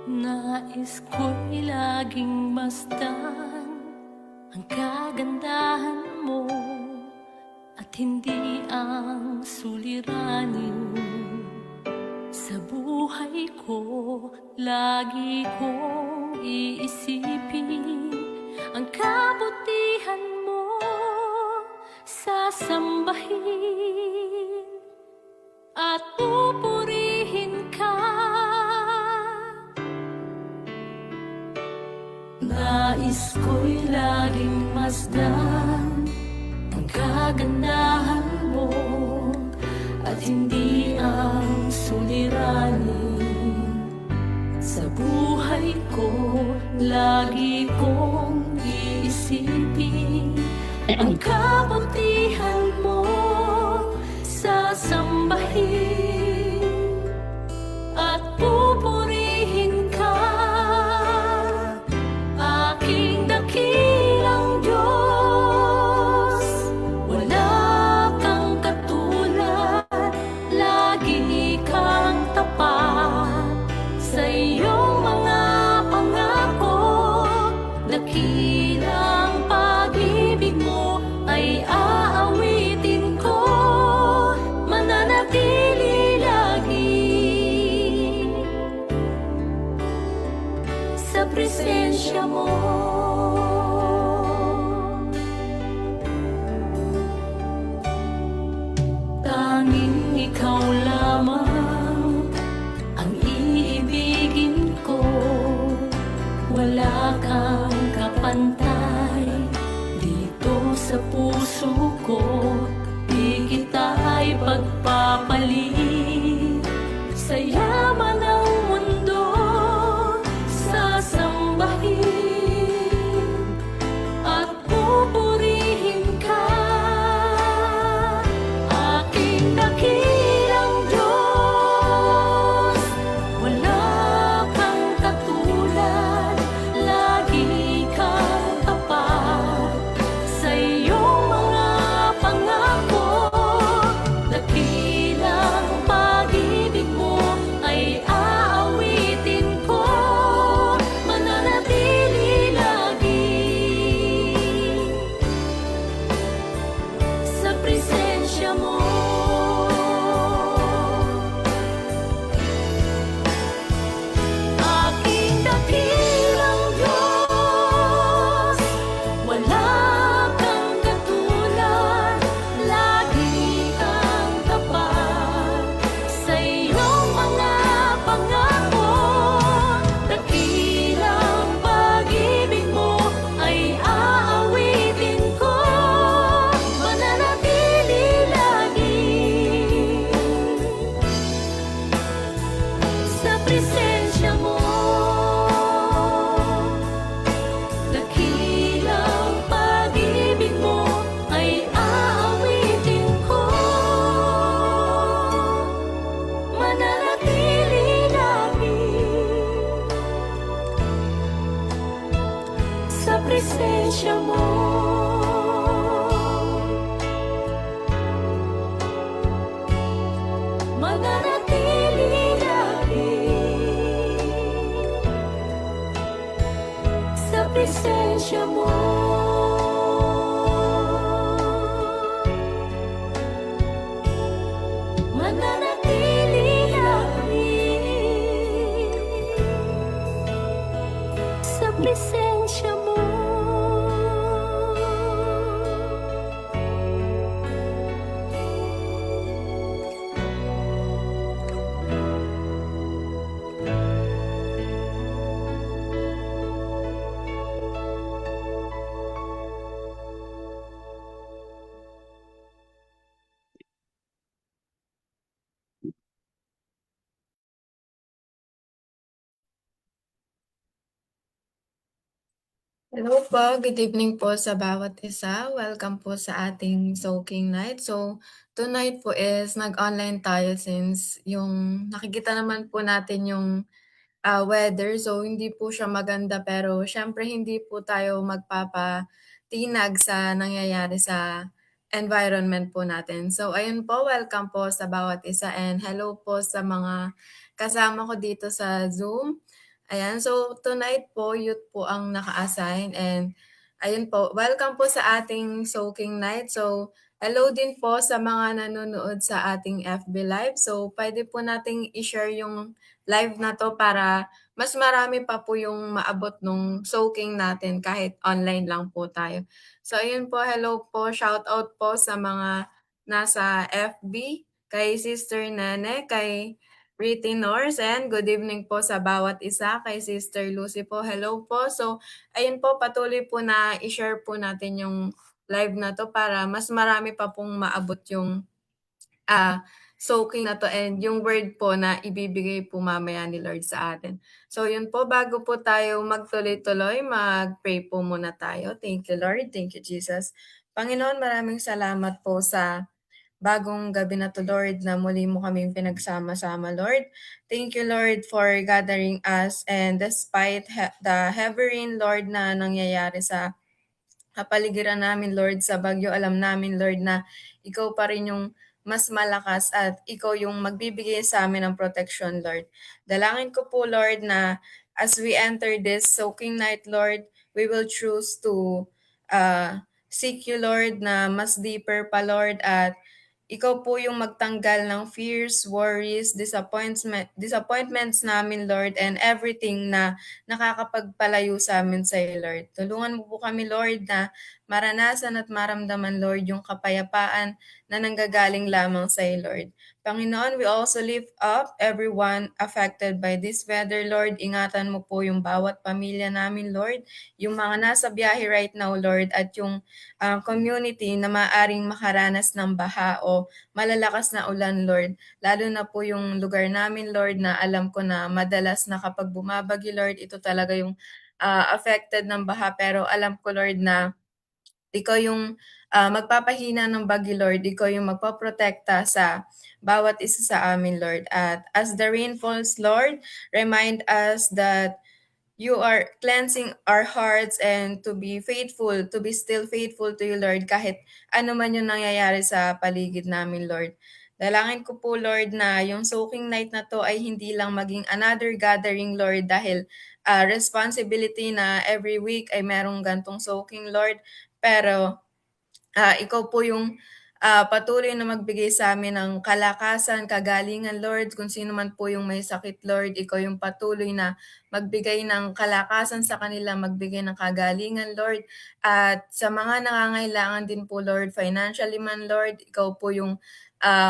Nais ko'y laging masdan ang kagandahan mo at hindi ang suliranin. Sa buhay ko, lagi kong iisipin ang kabutihan mo, sasambahin at pupurihin ka. Nais ko'y laging masdan ang kagandahan mo at hindi ang suliranin. Sa buhay ko, lagi kong iisipin ang kabutihan mo, sasambahin at pupurihin ka. Aking dakilang Diyos, wala kang katulad, lagi kang tapat sa iyong mga pangako. Dakilang pag-ibig mo ay aawitin ko, mananatili lagi sa presensya mo. Tanging ikaw lamang ang iibigin ko, wala kang kapantay dito sa puso ko. Di kita'y pagpapalit sa yaman ng mundo, sasambahin at pupurihin ka. Aking dakilang Hello po, good evening po sa bawat isa. Welcome po sa ating soaking night. So, tonight po is nag-online tayo since yung nakikita naman po natin yung weather. So, hindi po siya maganda pero syempre hindi po tayo magpapatinag sa nangyayari sa environment po natin. So, ayun po, welcome po sa bawat isa and hello po sa mga kasama ko dito sa Zoom. Ayan, so tonight po, youth po ang naka-assign and ayun po, welcome po sa ating soaking night. So, hello din po sa mga nanonood sa ating FB Live. So, pwede po nating i-share yung live na to para mas marami pa po yung maabot nung soaking natin kahit online lang po tayo. So, ayun po, hello po, shout out po sa mga nasa FB, kay Sister Nene, kay Pretty Norse, and good evening po sa bawat isa. Kay Sister Lucy po, hello po. So, ayun po, patuloy po na i-share po natin yung live na to para mas marami pa pong maabot yung soaking na to and yung word po na ibibigay po mamaya ni Lord sa atin. So, yun po, bago po tayo magtuloy-tuloy, mag-pray po muna tayo. Thank you, Lord. Thank you, Jesus. Panginoon, maraming salamat po sa bagong gabi na to, Lord, na muli mo kaming pinagsama-sama, Lord. Thank you, Lord, for gathering us and despite the heavy rain, Lord, na nangyayari sa kapaligiran namin, Lord, sa bagyo, alam namin, Lord, na ikaw pa rin yung mas malakas at ikaw yung magbibigay sa amin ng protection, Lord. Dalangin ko po, Lord, na as we enter this soaking night, Lord, we will choose to seek you, Lord, na mas deeper pa, Lord, at ikaw po yung magtanggal ng fears, worries, disappointments namin, Lord, and everything na nakakapagpalayo sa amin sa iyo, Lord. Tulungan mo po kami, Lord, na maranasan at maramdaman, Lord, yung kapayapaan na nanggagaling lamang sa iyo, Lord. Panginoon, we also lift up everyone affected by this weather, Lord. Ingatan mo po yung bawat pamilya namin, Lord. Yung mga nasa biyahe right now, Lord, at yung community na maaring makaranas ng baha o malalakas na ulan, Lord. Lalo na po yung lugar namin, Lord, na alam ko na madalas na kapag bumabagyo, Lord, ito talaga yung affected ng baha. Pero alam ko, Lord, na ikaw yung magpapahina ng bagyo, Lord. Ikaw yung magpaprotekta sa bawat isa sa amin, Lord. At as the rain falls, Lord, remind us that you are cleansing our hearts and to be faithful, to be still faithful to you, Lord, kahit ano man yung nangyayari sa paligid namin, Lord. Dalangin ko po, Lord, na yung soaking night na to ay hindi lang maging another gathering, Lord, dahil responsibility na every week ay merong gantong soaking, Lord. Pero ikaw po yung patuloy na magbigay sa amin ng kalakasan, kagalingan, Lord. Kung sino man po yung may sakit, Lord, ikaw yung patuloy na magbigay ng kalakasan sa kanila, magbigay ng kagalingan, Lord. At sa mga nangangailangan din po, Lord, financially man, Lord, ikaw po yung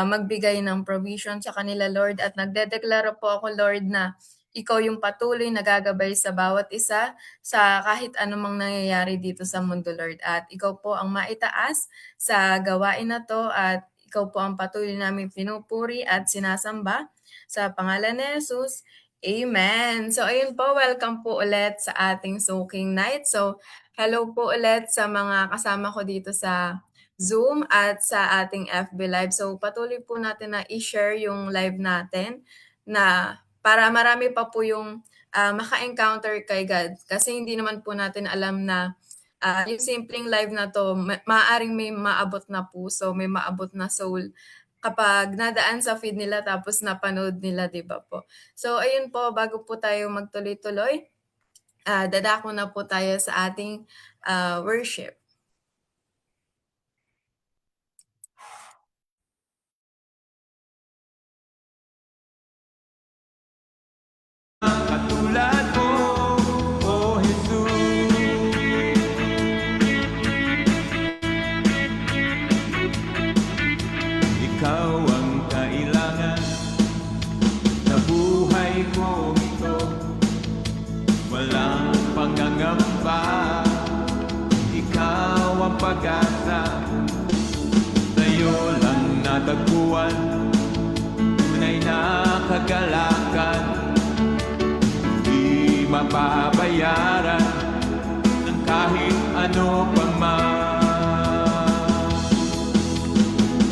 magbigay ng provision sa kanila, Lord. At nagdedeklara po ako, Lord, na ikaw yung patuloy na gagabay sa bawat isa sa kahit anumang nangyayari dito sa mundo, Lord. At ikaw po ang maitaas sa gawain na to at ikaw po ang patuloy namin pinupuri at sinasamba. Sa pangalan ni Jesus, Amen. So ayun po, welcome po ulit sa ating soaking night. So hello po ulit sa mga kasama ko dito sa Zoom at sa ating FB Live. So patuloy po natin na i-share yung live natin na para marami pa po yung maka-encounter kay God. Kasi hindi naman po natin alam na yung simpleng live na to, maaaring may maabot na puso, may maabot na soul kapag nadaan sa feed nila tapos napanood nila, di ba po? So, ayun po, bago po tayo magtuloy-tuloy, dadako na po tayo sa ating worship. Katulad mo, O Jesus. Ikaw ang kailangan sa buhay ko ito. Walang pangangamba, ikaw ang pag-asa. Sa'yo lang natagpuan, tunay na kagalakan. Mapapayaran ng kahit ano pa man.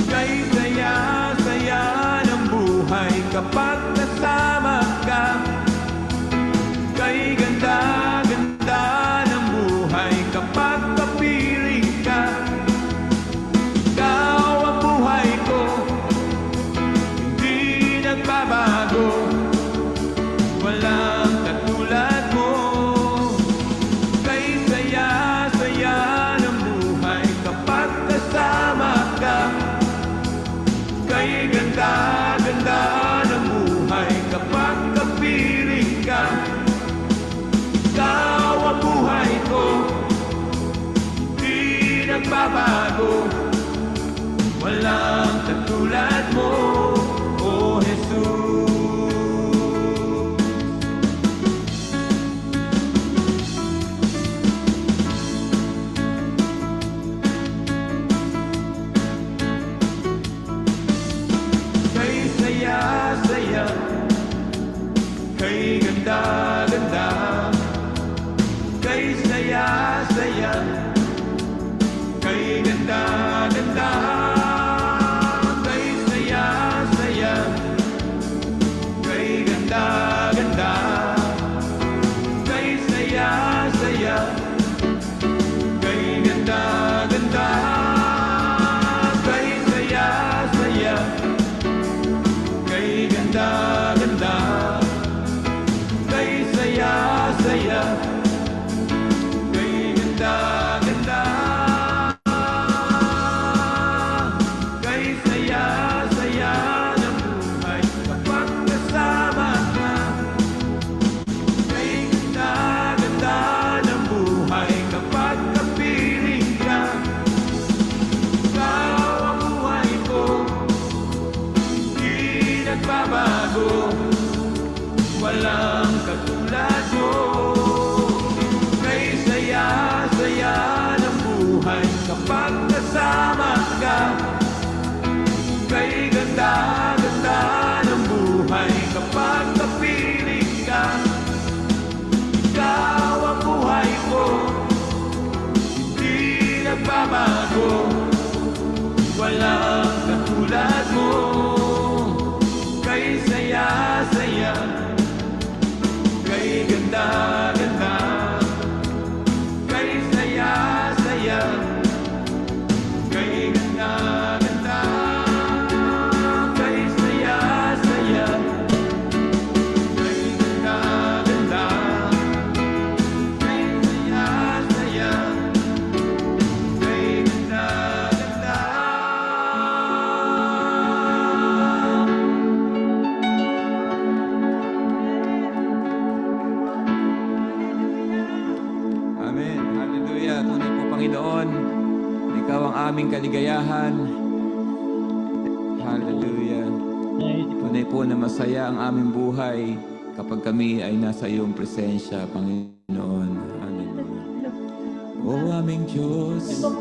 Kay saya-saya ng buhay kapag kasama ka. Kay ganda-ganda ng buhay kapag kapiling ka. Ikaw ang buhay ko, hindi nagbabago. Walang katulad mo. Kay saya-saya ng buhay kapag kasama ka. Kay ganda-ganda ng buhay kapag kapiling ka. Ikaw ang buhay ko, hindi nagbabago. Walang katulad mo, O Jesus. Kay saya-saya, kay ganda-ganda. Kay saya-saya, kay ganda-ganda. Kay saya-saya, kay ganda-ganda. Kay saya-saya, kay ganda-ganda. Kay saya-saya, kay ganda-ganda. Kay saya-saya, kay ganda-ganda. Kay saya-saya ng buhay kapag kasama ka. Kay ganda-ganda ng buhay kapag kapiling ka. Ikaw ang buhay ko, hindi nagbabago. Walang katulad mo. Kay saya-saya ng buhay kapag kasama ka. Kay ganda-ganda ng buhay kapag kapiling ka. Ikaw ang buhay ko, hindi nagbabago. Walang katulad mo. Kay saya-saya, kay ganda-ganda. Kay saya-saya, kay ganda-ganda. Kay saya-saya, kay ganda-ganda. Kay saya-saya, kay ganda-ganda. Amen. Hallelujah. Tunay po, Panginoon, Ikaw ang aming kaligayahan. Hallelujah. Tunay po na masaya ang aming buhay kapag kami ay nasa iyong presensya, Panginoon. Hallelujah. O aming Diyos, Ikaw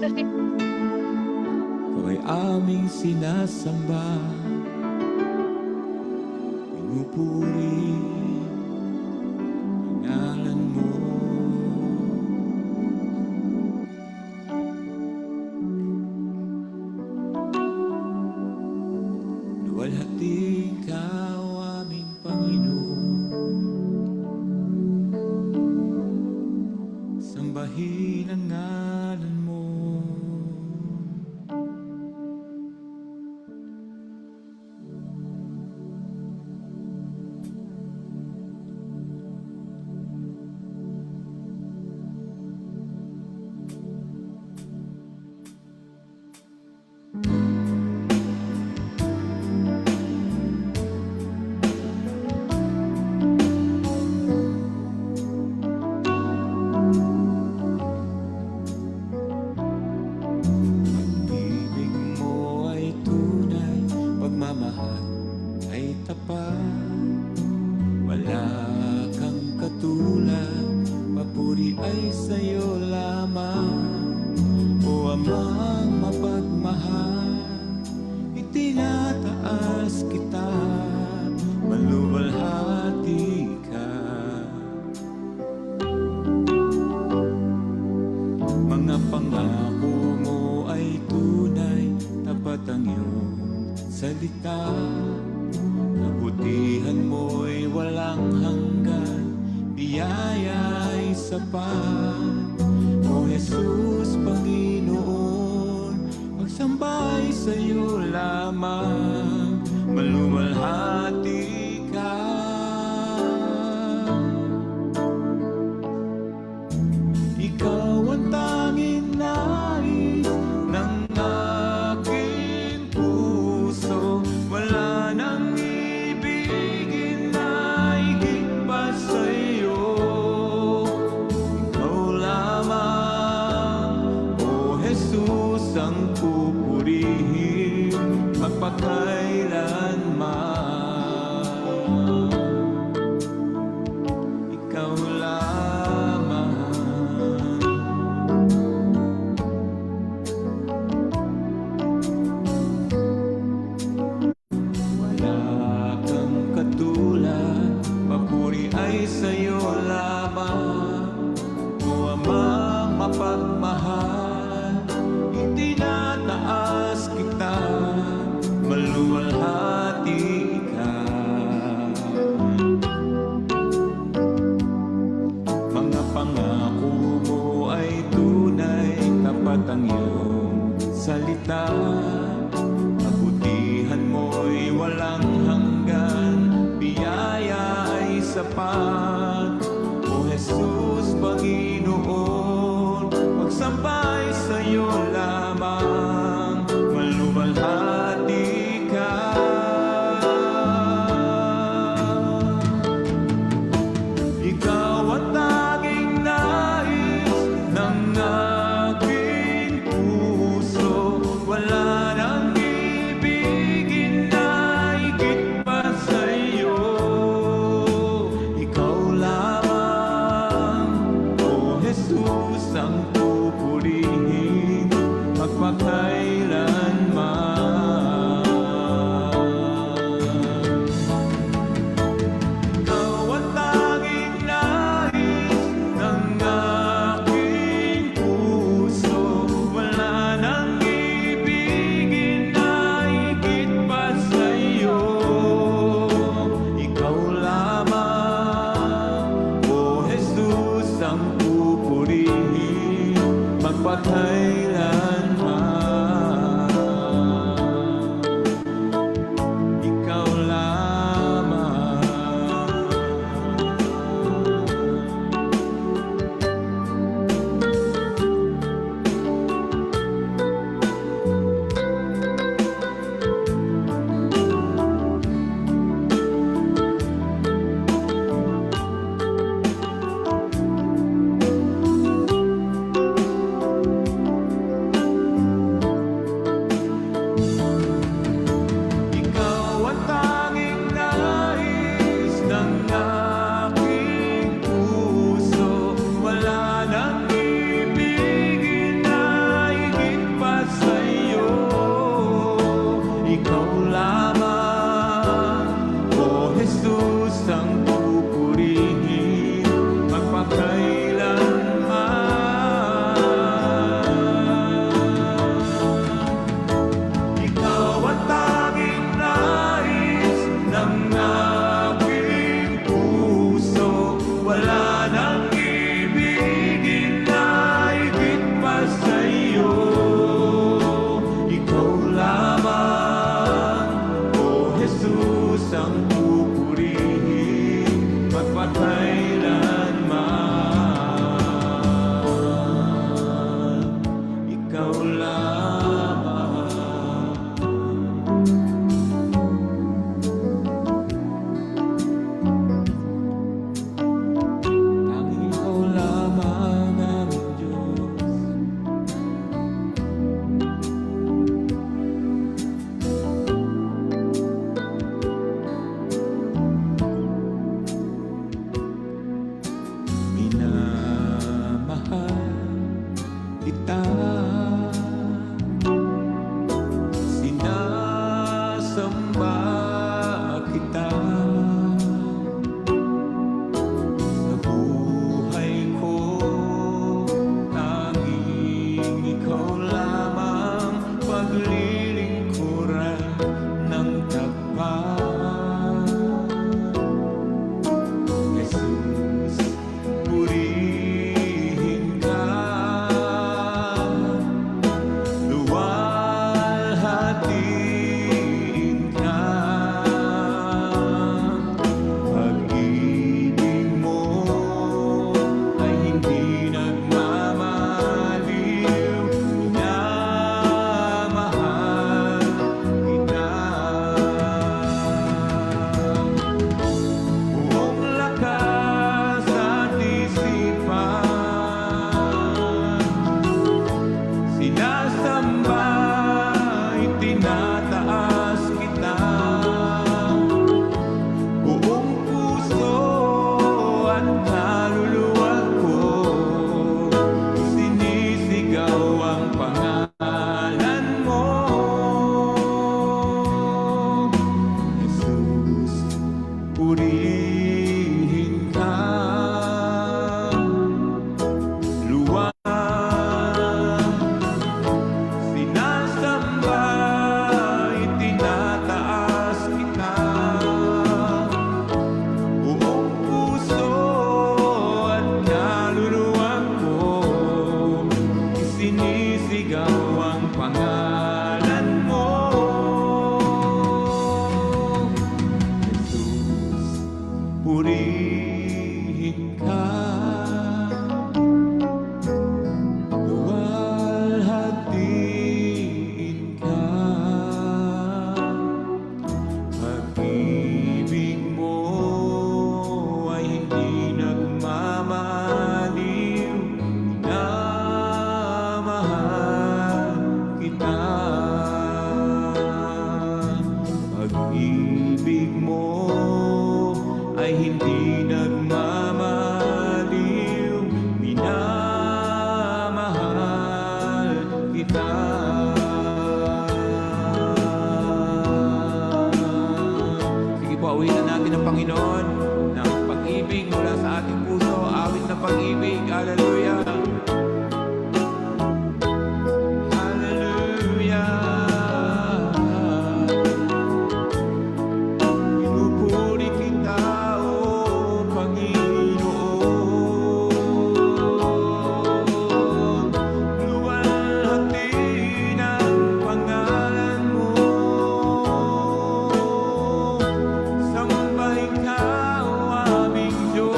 ay aming sinasamba. Pinupuri ang ngalan mo. Luwalhati Ikaw aming Panginoon. Sambahin ang ngalan mo. salita. Kabutihan mo'y walang hanggan, biyaya'y sapat. O Jesus, Panginoon, magsambay sa'yo lamang, maluwalhati ka. Ikaw ang tanging nais ng aking puso. Wala nang ibigin na higit pa sa'yo. Ikaw lamang, O Jesus, ang pupurihin magpakailanman. Ikaw lamang. Wala kang katulad, papuri ay sa'yo lamang. O Amang mapagmahal, itinataas kita, maluwalhati ka. Mga pangako mo ay tunay, tapat ang iyong salita. Kabutihan mo'y walang hanggan, biyaya ay sapat. O Jesus, Panginoon, magsambay sa'yo lamang, maluwalhati ka. Ikaw ang tanging nais ng aking puso. Wala nang ibigin na higit pa sa'yo. Ikaw lamang, O Jesus, ang pupurihin magpakailanman. Ikaw ang tanging nais ng aking puso. Wala nang ibigin na higit pa sa'yo. Ikaw lamang, O Jesus, ang pupurihin magpakailanman. Sinasamba, itinataas kita. Buong puso at kaluluwa ko, sinisigaw ang pangalan mo. Jesus, purihin ka. Luwag, sinasamba, itinataas kita. Buong puso at kaluluwa ko, isinisigaw ang pangalan mo. Jesus, purihin ka. Luwalhatiin ka. Pag-ibig mo ay hindi nagmamaliw, minamahal kita. Pag-ibig mo ay hindi nagmamaliw, minamahal kita. Sige po, awitan natin ang Panginoon ng pag-ibig mula sa ating puso. Awit na pag-ibig. Hallelujah. Hallelujah. Pinupuri kita, O Panginoon. Luwalhatiin ang pangalan mo. Sambahin ka, O aming Diyos.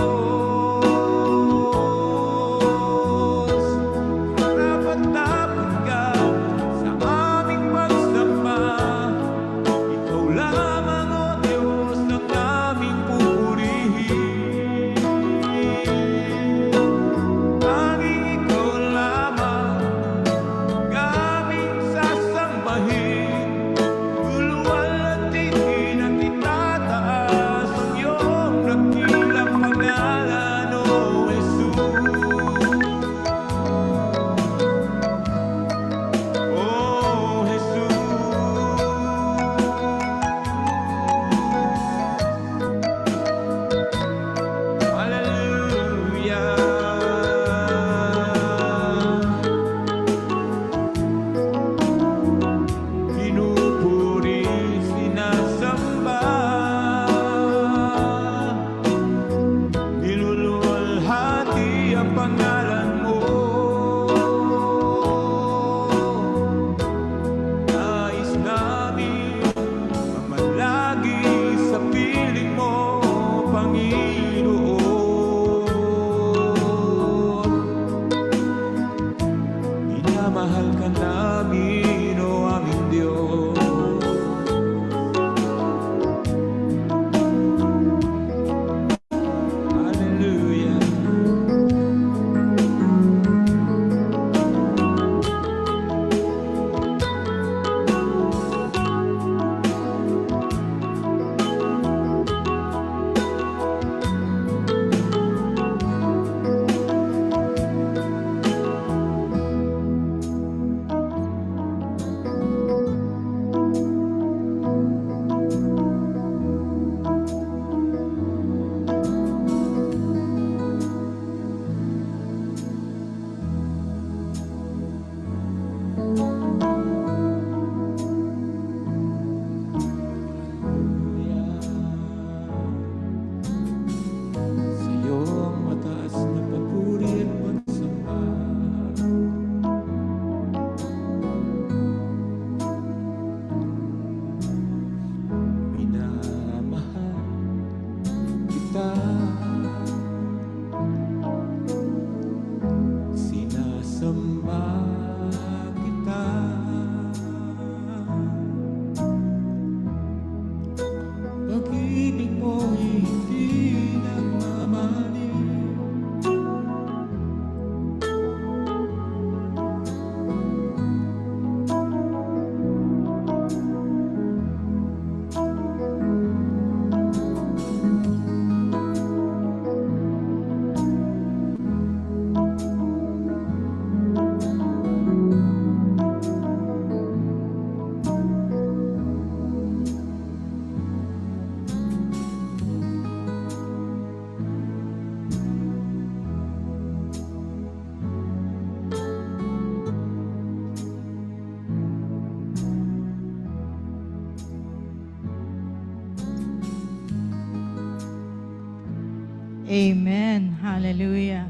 Amen. Hallelujah.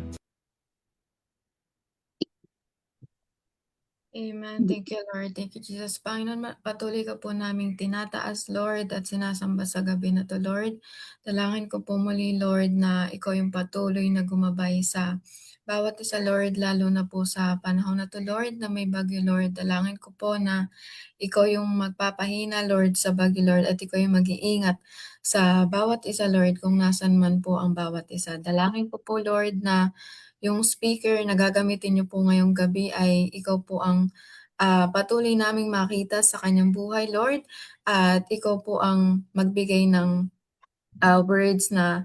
Amen. Thank you, Lord. Thank you, Jesus. Panginoon, patuloy ka po naming tinataas, Lord, at sinasamba sa gabi na to, Lord. Dalangin ko po muli, Lord, na ikaw yung patuloy na gumabay sa bawat isa, Lord, lalo na po sa panahon na to, Lord, na may bagyo, Lord. Dalangin ko po na ikaw yung magpapahina, Lord, sa bagyo, Lord, at ikaw yung mag-iingat sa bawat isa, Lord, kung nasan man po ang bawat isa. Dalangin ko po, Lord, na yung speaker na gagamitin niyo po ngayong gabi ay ikaw po ang patuloy naming makita sa kanyang buhay, Lord. At ikaw po ang magbigay ng words na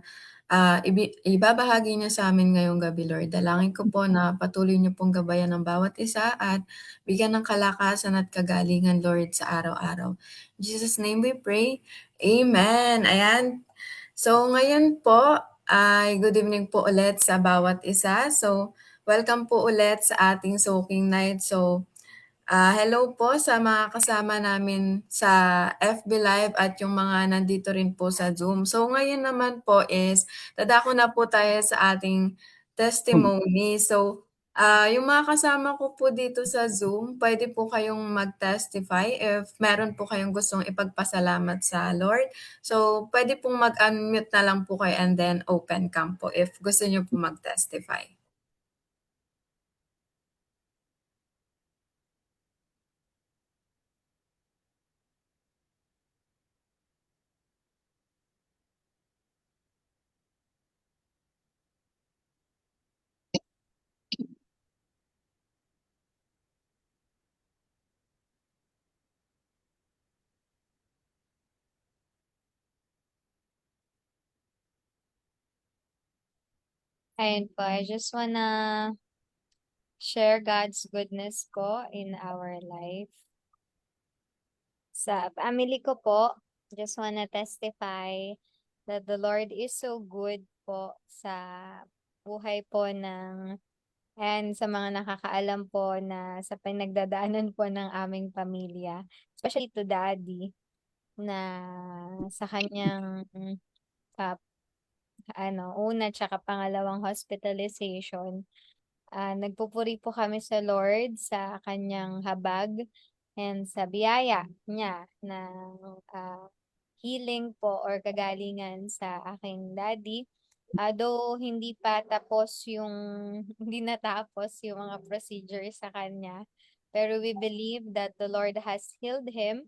ibabahagi niya sa amin ngayong gabi, Lord. Dalangin ko po na patuloy niyo pong gabayan ng bawat isa at bigyan ng kalakasan at kagalingan, Lord, sa araw-araw. In Jesus' name we pray. Amen. Ayan. So ngayon po ay good evening po ulit sa bawat isa. So welcome po ulit sa ating soaking night. So hello po sa mga kasama namin sa FB Live at yung mga nandito rin po sa Zoom. So ngayon naman po is dadako na po tayo sa ating testimony. So yung mga kasama ko po dito sa Zoom, pwede po kayong mag-testify if meron po kayong gustong ipagpasalamat sa Lord. So pwede pong mag-unmute na lang po kayo and then open cam po if gusto niyo po mag-testify. Ayun po, I just wanna share God's goodness ko in our life. Sa family ko po, just wanna testify that the Lord is so good po sa buhay po and sa mga nakakaalam po na sa pinagdadaanan po ng aming pamilya, especially to Daddy, na sa kanyang ah, una tsaka pangalawang hospitalization. Nagpupuri po kami sa Lord sa kanyang habag and sa biyaya niya ng healing po or kagalingan sa aking daddy. Though hindi pa tapos yung, hindi natapos yung mga procedure sa kanya, pero we believe that the Lord has healed him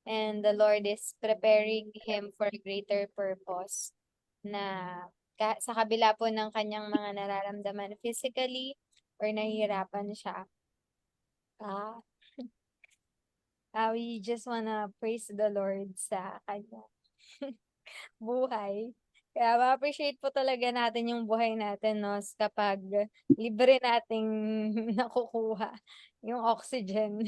and the Lord is preparing him for greater purpose na sa kabila po ng kanyang mga nararamdaman physically or nahihirapan siya. Ah, we just wanna praise the Lord sa kanya buhay. Kaya ma-appreciate po talaga natin yung buhay natin, no, kapag libre nating nakukuha yung oxygen.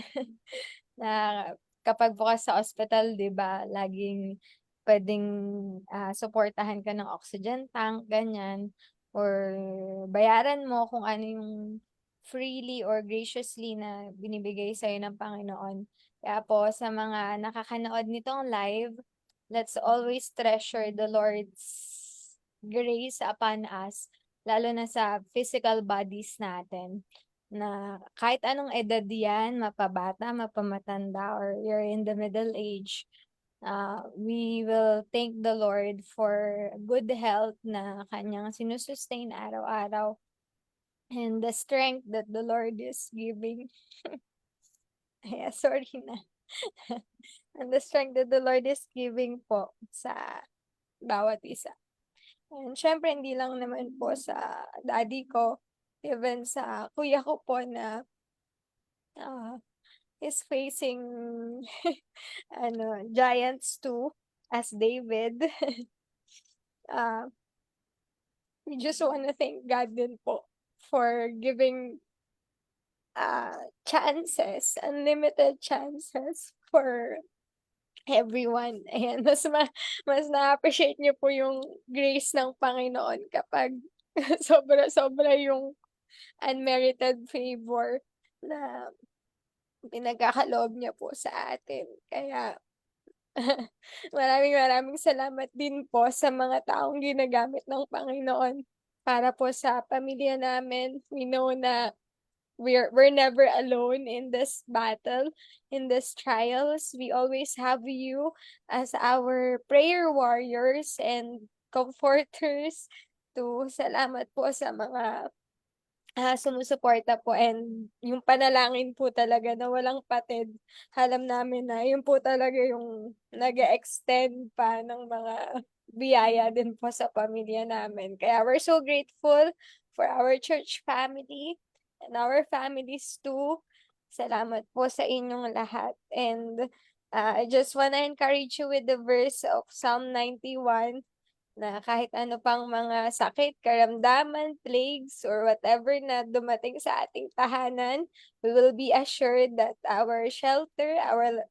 Na kapag bukas sa ospital, 'di ba, laging puwedeng suportahan ka ng oxygen tank, ganyan, or bayaran mo kung ano yung freely or graciously na binibigay sa'yo ng Panginoon. Kaya po sa mga nakakanood nitong live, let's always treasure the Lord's grace upon us, lalo na sa physical bodies natin na kahit anong edad yan, mapabata, mapamatanda, or you're in the middle age, we will thank the Lord for good health na kanyang sinusustain araw-araw and the strength that the Lord is giving. Ay, sorry na. And the strength that the Lord is giving po sa bawat isa. And syempre, hindi lang naman po sa daddy ko, even sa kuya ko po na is facing giants too, as David. We just wanna thank God din po for giving chances, unlimited chances for everyone. Ayan, mas na-appreciate niyo po yung grace ng Panginoon kapag sobra-sobra yung unmerited favor na pinagkakaloob niya po sa atin. Kaya Maraming salamat din po sa mga taong ginagamit ng Panginoon para po sa pamilya namin. We know na we're never alone in this battle, in these trials. We always have you as our prayer warriors and comforters. Salamat po sa mga sumusuporta po and yung panalangin po talaga na walang patid. Alam namin na yun po talaga yung nag-e-extend pa ng mga biyaya din po sa pamilya namin. Kaya we're so grateful for our church family and our families too. Salamat po sa inyong lahat. And I just wanna encourage you with the verse of Psalm 91 na kahit ano pang mga sakit, karamdaman, plagues, or whatever na dumating sa ating tahanan, we will be assured that our shelter,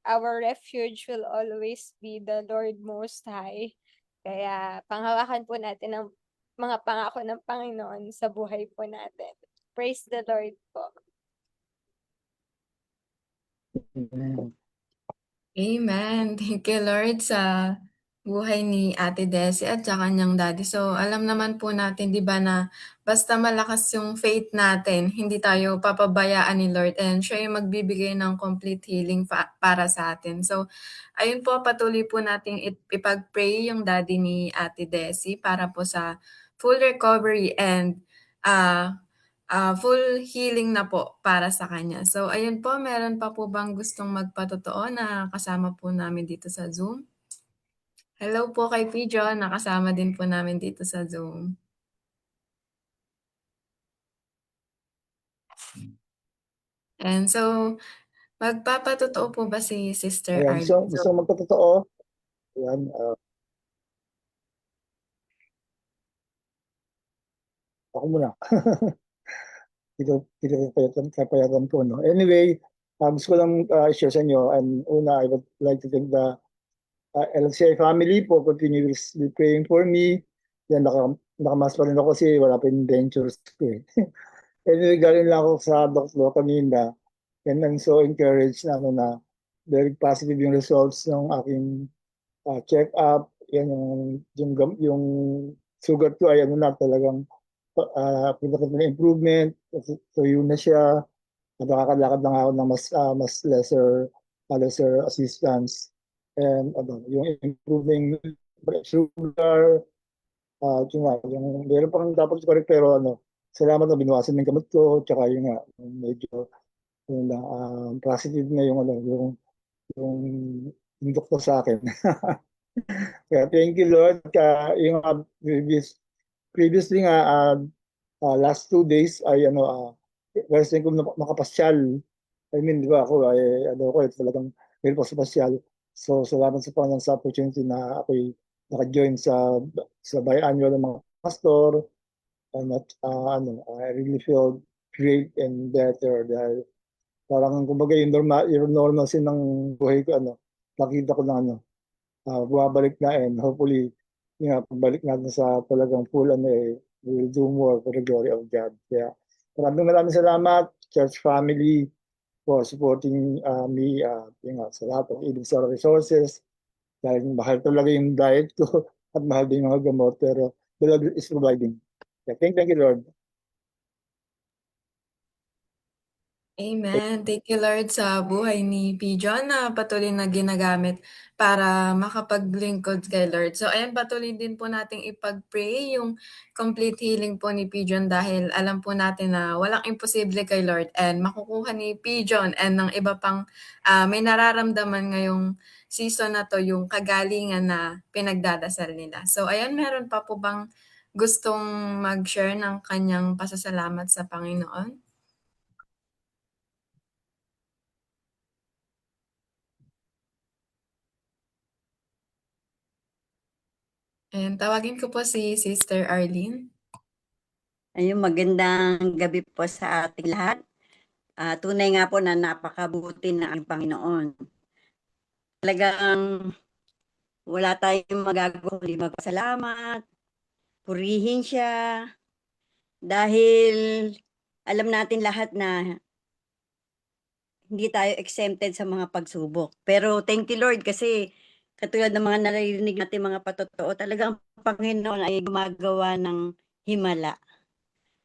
our refuge will always be the Lord Most High. Kaya panghawakan po natin ang mga pangako ng Panginoon sa buhay po natin. Praise the Lord po. Amen. Amen. Thank you, Lord, sa buhay ni Ate Desi at sa kanyang daddy. So, alam naman po natin, di ba, na basta malakas yung faith natin, hindi tayo papabayaan ni Lord and siya yung magbibigay ng complete healing para sa atin. So, ayun po, patuloy po nating ipag-pray yung daddy ni Ate Desi para po sa full recovery and full healing na po para sa kanya. So, ayun po, meron pa po bang gustong magpatotoo na kasama po namin dito sa Zoom? Hello po kay Pijon, nakasama din po namin dito sa Zoom. And so, magpapatotoo po ba si Sister Ayan, Arlene? gusto magpatotoo. Ayan, ako muna. Dito kapayagan ko, no? Anyway, gusto ko lang share sa inyo. And una, I would like to thank the LCI family for continuously praying for me. Yan, nakamas pa rin ako kasi wala pa yung dentures ko eh. Anyway, galing lang ako sa doktor kanina. And I'm so encouraged na, na very positive yung results ng aking check-up. Yan yung sugar ko ay talagang pinakita na improvement. So yun na siya. Nakakalakad lang ako ng mas lesser assistance. And yung improving sugar, yung meron pang dapat correct pero salamat na binawasan ng gamot ko, tsaka yung medyo positive na yung doktor sa akin. Kaya thank you Lord. Yung previously last 2 days ay first time ko makapasyal. I mean, di ba ako talagang meron pa sa pasyal. So salamat sa Panginoon sa opportunity na ako'y naka-join sa biannual ng mga pastor. And I really feel great and better dahil parang kumbaga yung normalcy ng buhay ko nakita ko na bumabalik na and hopefully pagbalik natin sa talagang full we will do more for the glory of God. Kaya maraming salamat church family for supporting me sa lahat ng ibig sa resources dahil mahal talaga yung diet ko at mahal din yung mga gamot pero the Lord is providing. Thank you Lord. Amen. Thank you Lord sa buhay ni Pijon na patuloy na ginagamit para makapaglingkod kay Lord. So ayan, patuloy din po nating ipag-pray yung complete healing po ni Pijon dahil alam po natin na walang imposible kay Lord and makukuha ni Pijon and ng iba pang may nararamdaman ngayong season na to yung kagalingan na pinagdadasal nila. So ayan, meron pa po bang gustong mag-share ng kanyang pasasalamat sa Panginoon? And tawagin ko po si Sister Arlene. Ayun, magandang gabi po sa ating lahat. Tunay nga po na napakabuti ng ating Panginoon. Talagang wala tayong magagawa kundi magpasalamat, purihin siya, dahil alam natin lahat na hindi tayo exempted sa mga pagsubok. Pero thank you Lord kasi katulad ng mga naririnig natin mga patotoo, talagang ang Panginoon ay gumagawa ng himala.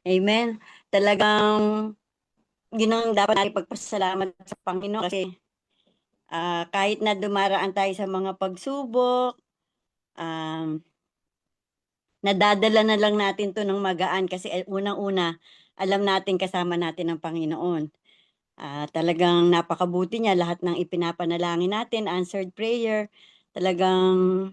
Amen? Talagang yun ang dapat natin pagpasalamat sa Panginoon kasi kahit na dumaraan tayo sa mga pagsubok, nadadala na lang natin to ng magaan kasi unang-una, alam natin kasama natin ang Panginoon. Talagang napakabuti niya lahat ng ipinapanalangin natin, answered prayer, talagang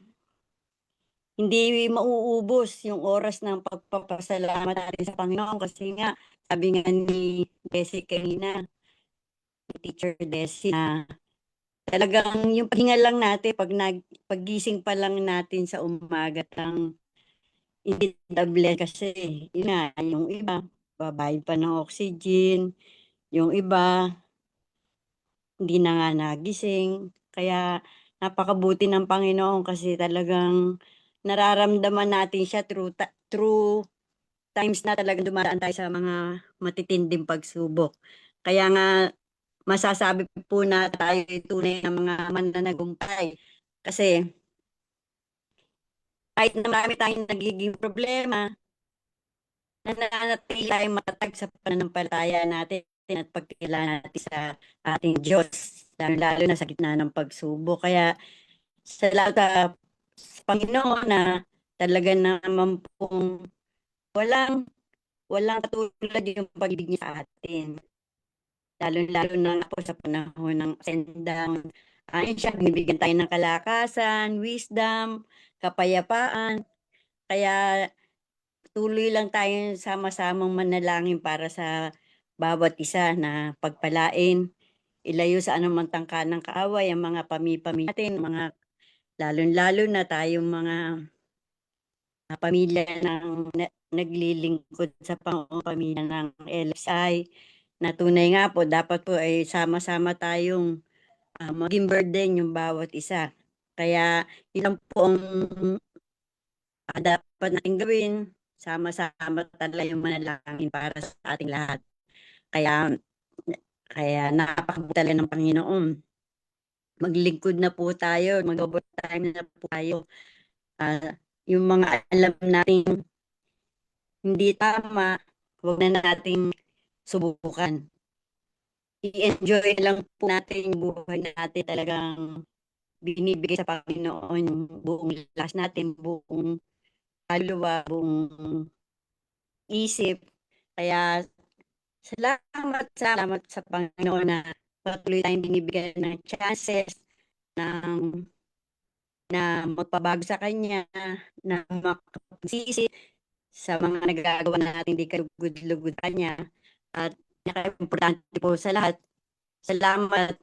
hindi mauubos yung oras ng pagpapasalamat natin sa Panginoon kasi nga, sabi nga ni Desi kanina, ni Teacher Desi, na talagang yung pahinga lang natin, paggising pa lang natin sa umaga, hindi bless kasi yun nga, yung iba, babayad pa ng oxygen, yung iba, hindi na nga nagising. Kaya napakabuti ng Panginoon kasi talagang nararamdaman natin siya through times na talagang dumaraan tayo sa mga matitinding pagsubok. Kaya nga masasabi po na tayo tunay na mga mananagumpay. Kasi kahit na marami tayong nagiging problema, nananatili tayong matatag sa pananampalataya natin at pagkilala natin sa ating Diyos, lalo na sa gitna ng pagsubok. Kaya salamat sa Panginoon na talaga naman pong walang katulad yung pag-ibig niya sa atin. Lalo na nga po sa panahon ng sendang ayun siya, binibigyan tayo ng kalakasan, wisdom, kapayapaan. Kaya tuloy lang tayo sama-samang manalangin para sa bawat isa na pagpalain, ilayo sa anumang tangka ng kaaway ang mga pami-pamilya natin, mga lalo na tayong mga pamilya ng naglilingkod sa pamilya ng LSI, na tunay nga po dapat po ay sama-sama tayong maging burden yung bawat isa. Kaya yun lang po ang dapat natin gawin, sama-sama talaga yung manalangin para sa ating lahat. Kaya napakabuti talaga ng Panginoon. Maglingkod na po tayo, mag-overtime na po tayo. Yung mga alam nating hindi tama, huwag na nating subukan. I-enjoy lang po natin yung buhay natin, talagang binibigay sa Panginoon yung buong lakas natin, buong kaluluwa, buong isip. Kaya salamat sa Panginoon na patuloy tayong binibigyan ng chances na magpabago sa Kanya, na makapagsisi sa mga nagagawa natin di kalugod-lugod sa Kanya. At pinaka-importante po sa lahat, salamat,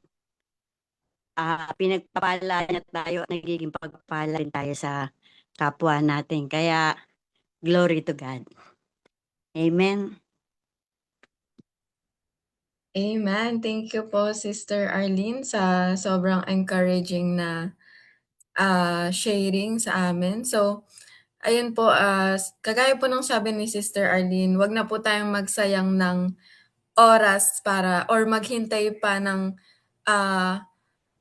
pinagpapala niya tayo at nagiging pagpapala rin tayo sa kapwa natin. Kaya, glory to God. Amen. Amen. Thank you po, Sister Arlene, sa sobrang encouraging na sharing sa amin. So, ayun po, kagaya po ng sabi ni Sister Arlene, wag na po tayong magsayang ng oras or maghintay pa ng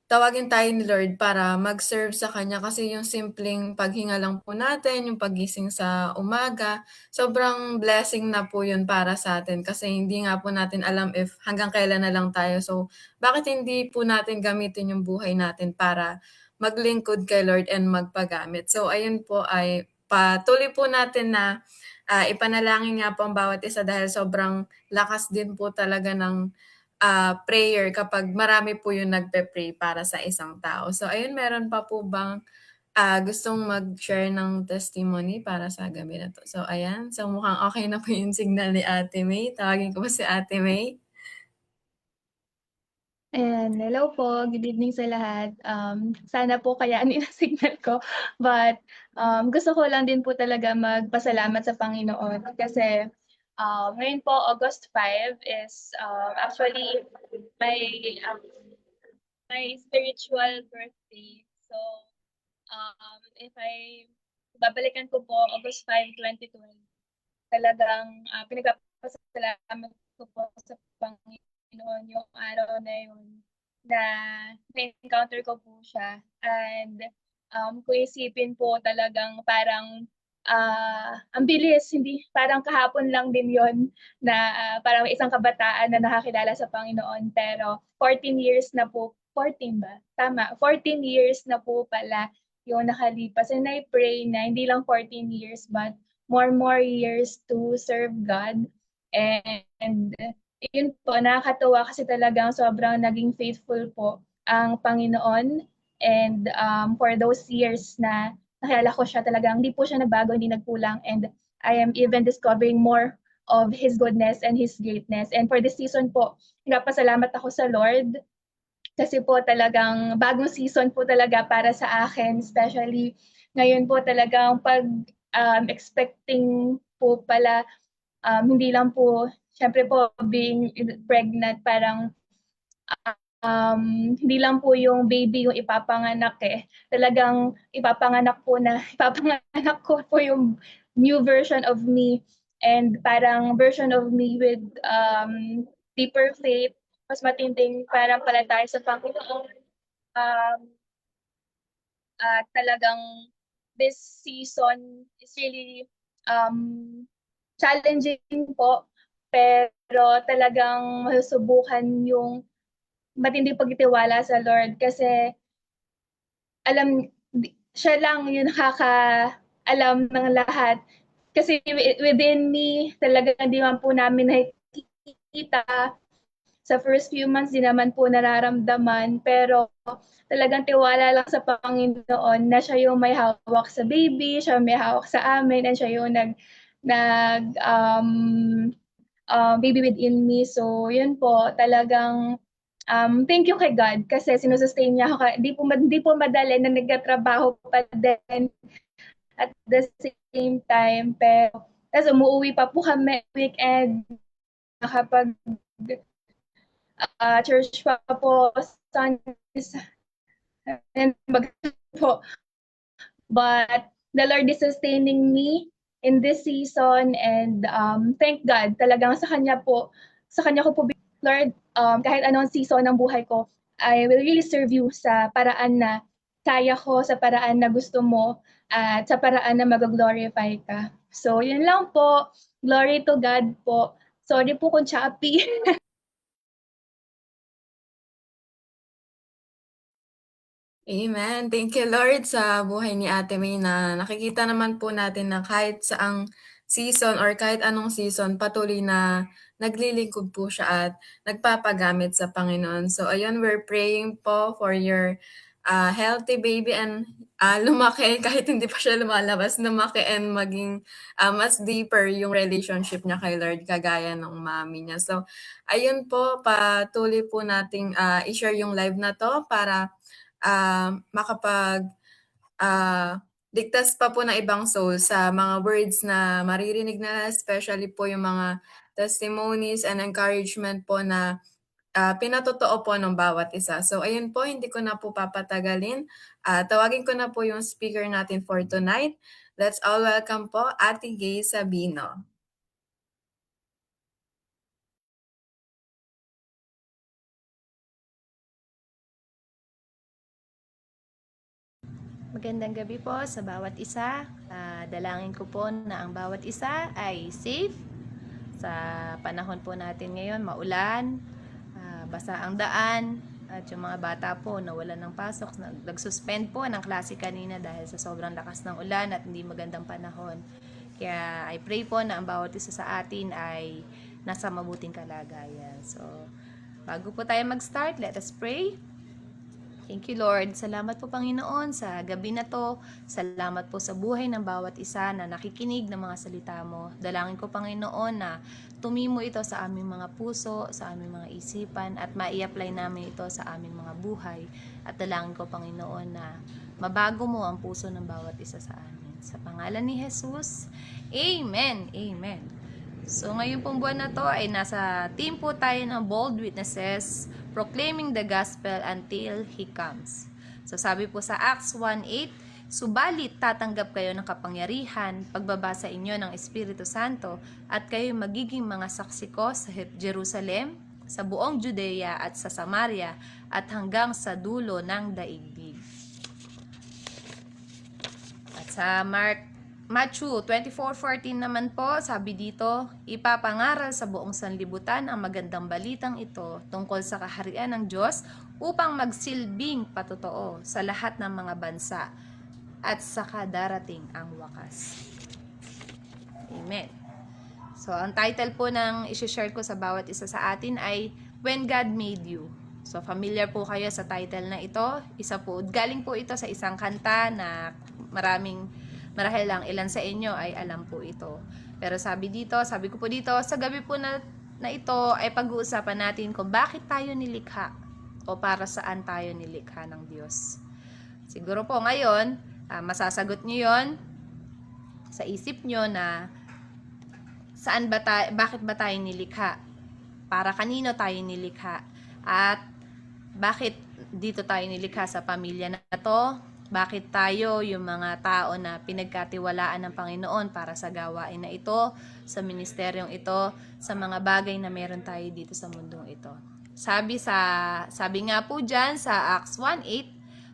tawagin tayo ni Lord para mag-serve sa Kanya kasi yung simpleng paghinga lang po natin, yung paggising sa umaga, sobrang blessing na po yun para sa atin kasi hindi nga po natin alam if hanggang kailan na lang tayo. So, bakit hindi po natin gamitin yung buhay natin para maglingkod kay Lord and magpagamit. So, ayun po ay patuloy po natin na ipanalangin nga po ang bawat isa dahil sobrang lakas din po talaga ng prayer kapag marami po yung nagpe-pray para sa isang tao. So ayun, meron pa po bang gustong mag-share ng testimony para sa gabi na 'to? So ayan, so mukhang okey na po yung signal ni Ate May. Tawagin ko ba si Ate May? Ayan, hello po, good evening sa lahat. Sana po kayanin ang signal ko, but gusto ko lang din po talaga magpasalamat sa Panginoon kasi ngayon po August 5 is actually my my spiritual birthday. So if babalikan ko po August 5, 2012, talagang pinagpapasalamat ko po sa Panginoon yung araw na yun na na-encounter ko po siya. And kung isipin po talagang parang ang bilis, hindi parang kahapon lang din yon na parang may isang kabataan na nakakilala sa Panginoon, pero 14 years na po, 14 ba? Tama, 14 years na po pala yung nakalipas. And I pray na hindi lang 14 years but more years to serve God. And yun po, nakakatuwa kasi talagang sobrang naging faithful po ang Panginoon. And for those years na nakilala ko siya, talagang hindi po siya nagbago, hindi nagkulang. And I am even discovering more of His goodness and His greatness. And for this season po, nagpapasalamat ako sa Lord kasi po talagang bagong season po talaga para sa akin, especially ngayon po talagang pag expecting po pala, hindi lang po, syempre po being pregnant, parang hindi lang po yung baby yung ipapanganak talagang ipapanganak ko po yung new version of me, and parang version of me with deeper faith, mas matinding parang palataya sa Panginoon. At talagang this season is really challenging po, pero talagang masusubukan yung matinding pagtitiwala sa Lord kasi siya lang yung nakakaalam ng lahat. Kasi within me, talaga hindi man po namin nakikita. Sa first few months, di naman po nararamdaman. Pero talagang tiwala lang sa Panginoon na siya yung may hawak sa baby, siya may hawak sa amin, and siya yung baby within me. So, yun po, talagang thank you kay God kasi sinusustain niya ako. Di po madali na nagtatrabaho pa din at the same time. Pero, tapos umuwi pa po kami weekend, nakapag church pa po, Sundays, and po. But the Lord is sustaining me in this season, and thank God talagang sa Kanya ko po, Lord, kahit anong season ng buhay ko, I will really serve you sa paraan na kaya ko, sa paraan na gusto mo, at sa paraan na mag-glorify ka. So, yun lang po. Glory to God po. Sorry po kung choppy. Amen. Thank you, Lord, sa buhay ni Ate May na nakikita naman po natin na kahit saang season or kahit anong season, patuloy na naglilingkod po siya at nagpapagamit sa Panginoon. So, ayun, we're praying po for your healthy baby and lumaki kahit hindi pa siya lumalabas, lumaki and maging mas deeper yung relationship niya kay Lord, kagaya ng mami niya. So, ayun po, patuloy po nating i-share yung live na to para ligtas pa po ng ibang soul sa mga words na maririnig na, especially po yung mga testimonies and encouragement po na pinatotoo po ng bawat isa. So ayun po, hindi ko na po papatagalin. Tawagin ko na po yung speaker natin for tonight. Let's all welcome po Ate Gay Sabino. Magandang gabi po sa bawat isa. Dalangin ko po na ang bawat isa ay safe. Sa panahon po natin ngayon, maulan, basa ang daan, at yung mga bata po nawalan ng pasok. Nag-suspend po ng klase kanina dahil sa sobrang lakas ng ulan at hindi magandang panahon. Kaya I pray po na ang bawat isa sa atin ay nasa mabuting kalagayan. So, bago po tayo mag-start, let us pray. Thank you, Lord. Salamat po, Panginoon, sa gabi na to. Salamat po sa buhay ng bawat isa na nakikinig ng mga salita mo. Dalangin ko, Panginoon, na tumimo ito sa aming mga puso, sa aming mga isipan, at mai-apply namin ito sa aming mga buhay. At dalangin ko, Panginoon, na mabago mo ang puso ng bawat isa sa amin. Sa pangalan ni Jesus, Amen. Amen. So, ngayon pong buwan na to ay nasa team po tayo ng Bold Witnesses, proclaiming the gospel until He comes. So, sabi po sa Acts 1:8, subalit tatanggap kayo ng kapangyarihan pagbabasa inyo ng Espiritu Santo at kayo magiging mga saksi ko sa Jerusalem, sa buong Judea at sa Samaria at hanggang sa dulo ng daigdig. Sa Matthew 24:14 naman po, sabi dito, ipapangaral sa buong sanlibutan ang magandang balitang ito tungkol sa kaharian ng Diyos upang magsilbing patotoo sa lahat ng mga bansa at saka darating ang wakas. Amen. So, ang title po ng isi-share ko sa bawat isa sa atin ay When God Made You. So, familiar po kayo sa title na ito. Galing po ito sa isang kanta na marahil lang ilan sa inyo ay alam po ito. Pero sabi ko po dito, sa gabi po na ito ay pag-uusapan natin kung bakit tayo nilikha o para saan tayo nilikha ng Diyos. Siguro po ngayon, masasagot nyo yon sa isip nyo na bakit ba tayo nilikha? Para kanino tayo nilikha? At bakit dito tayo nilikha sa pamilya na to? Bakit tayo, yung mga tao na pinagkatiwalaan ng Panginoon para sa gawain na ito, sa ministeryong ito, sa mga bagay na meron tayo dito sa mundong ito? Sabi nga po dyan sa Acts 1:8,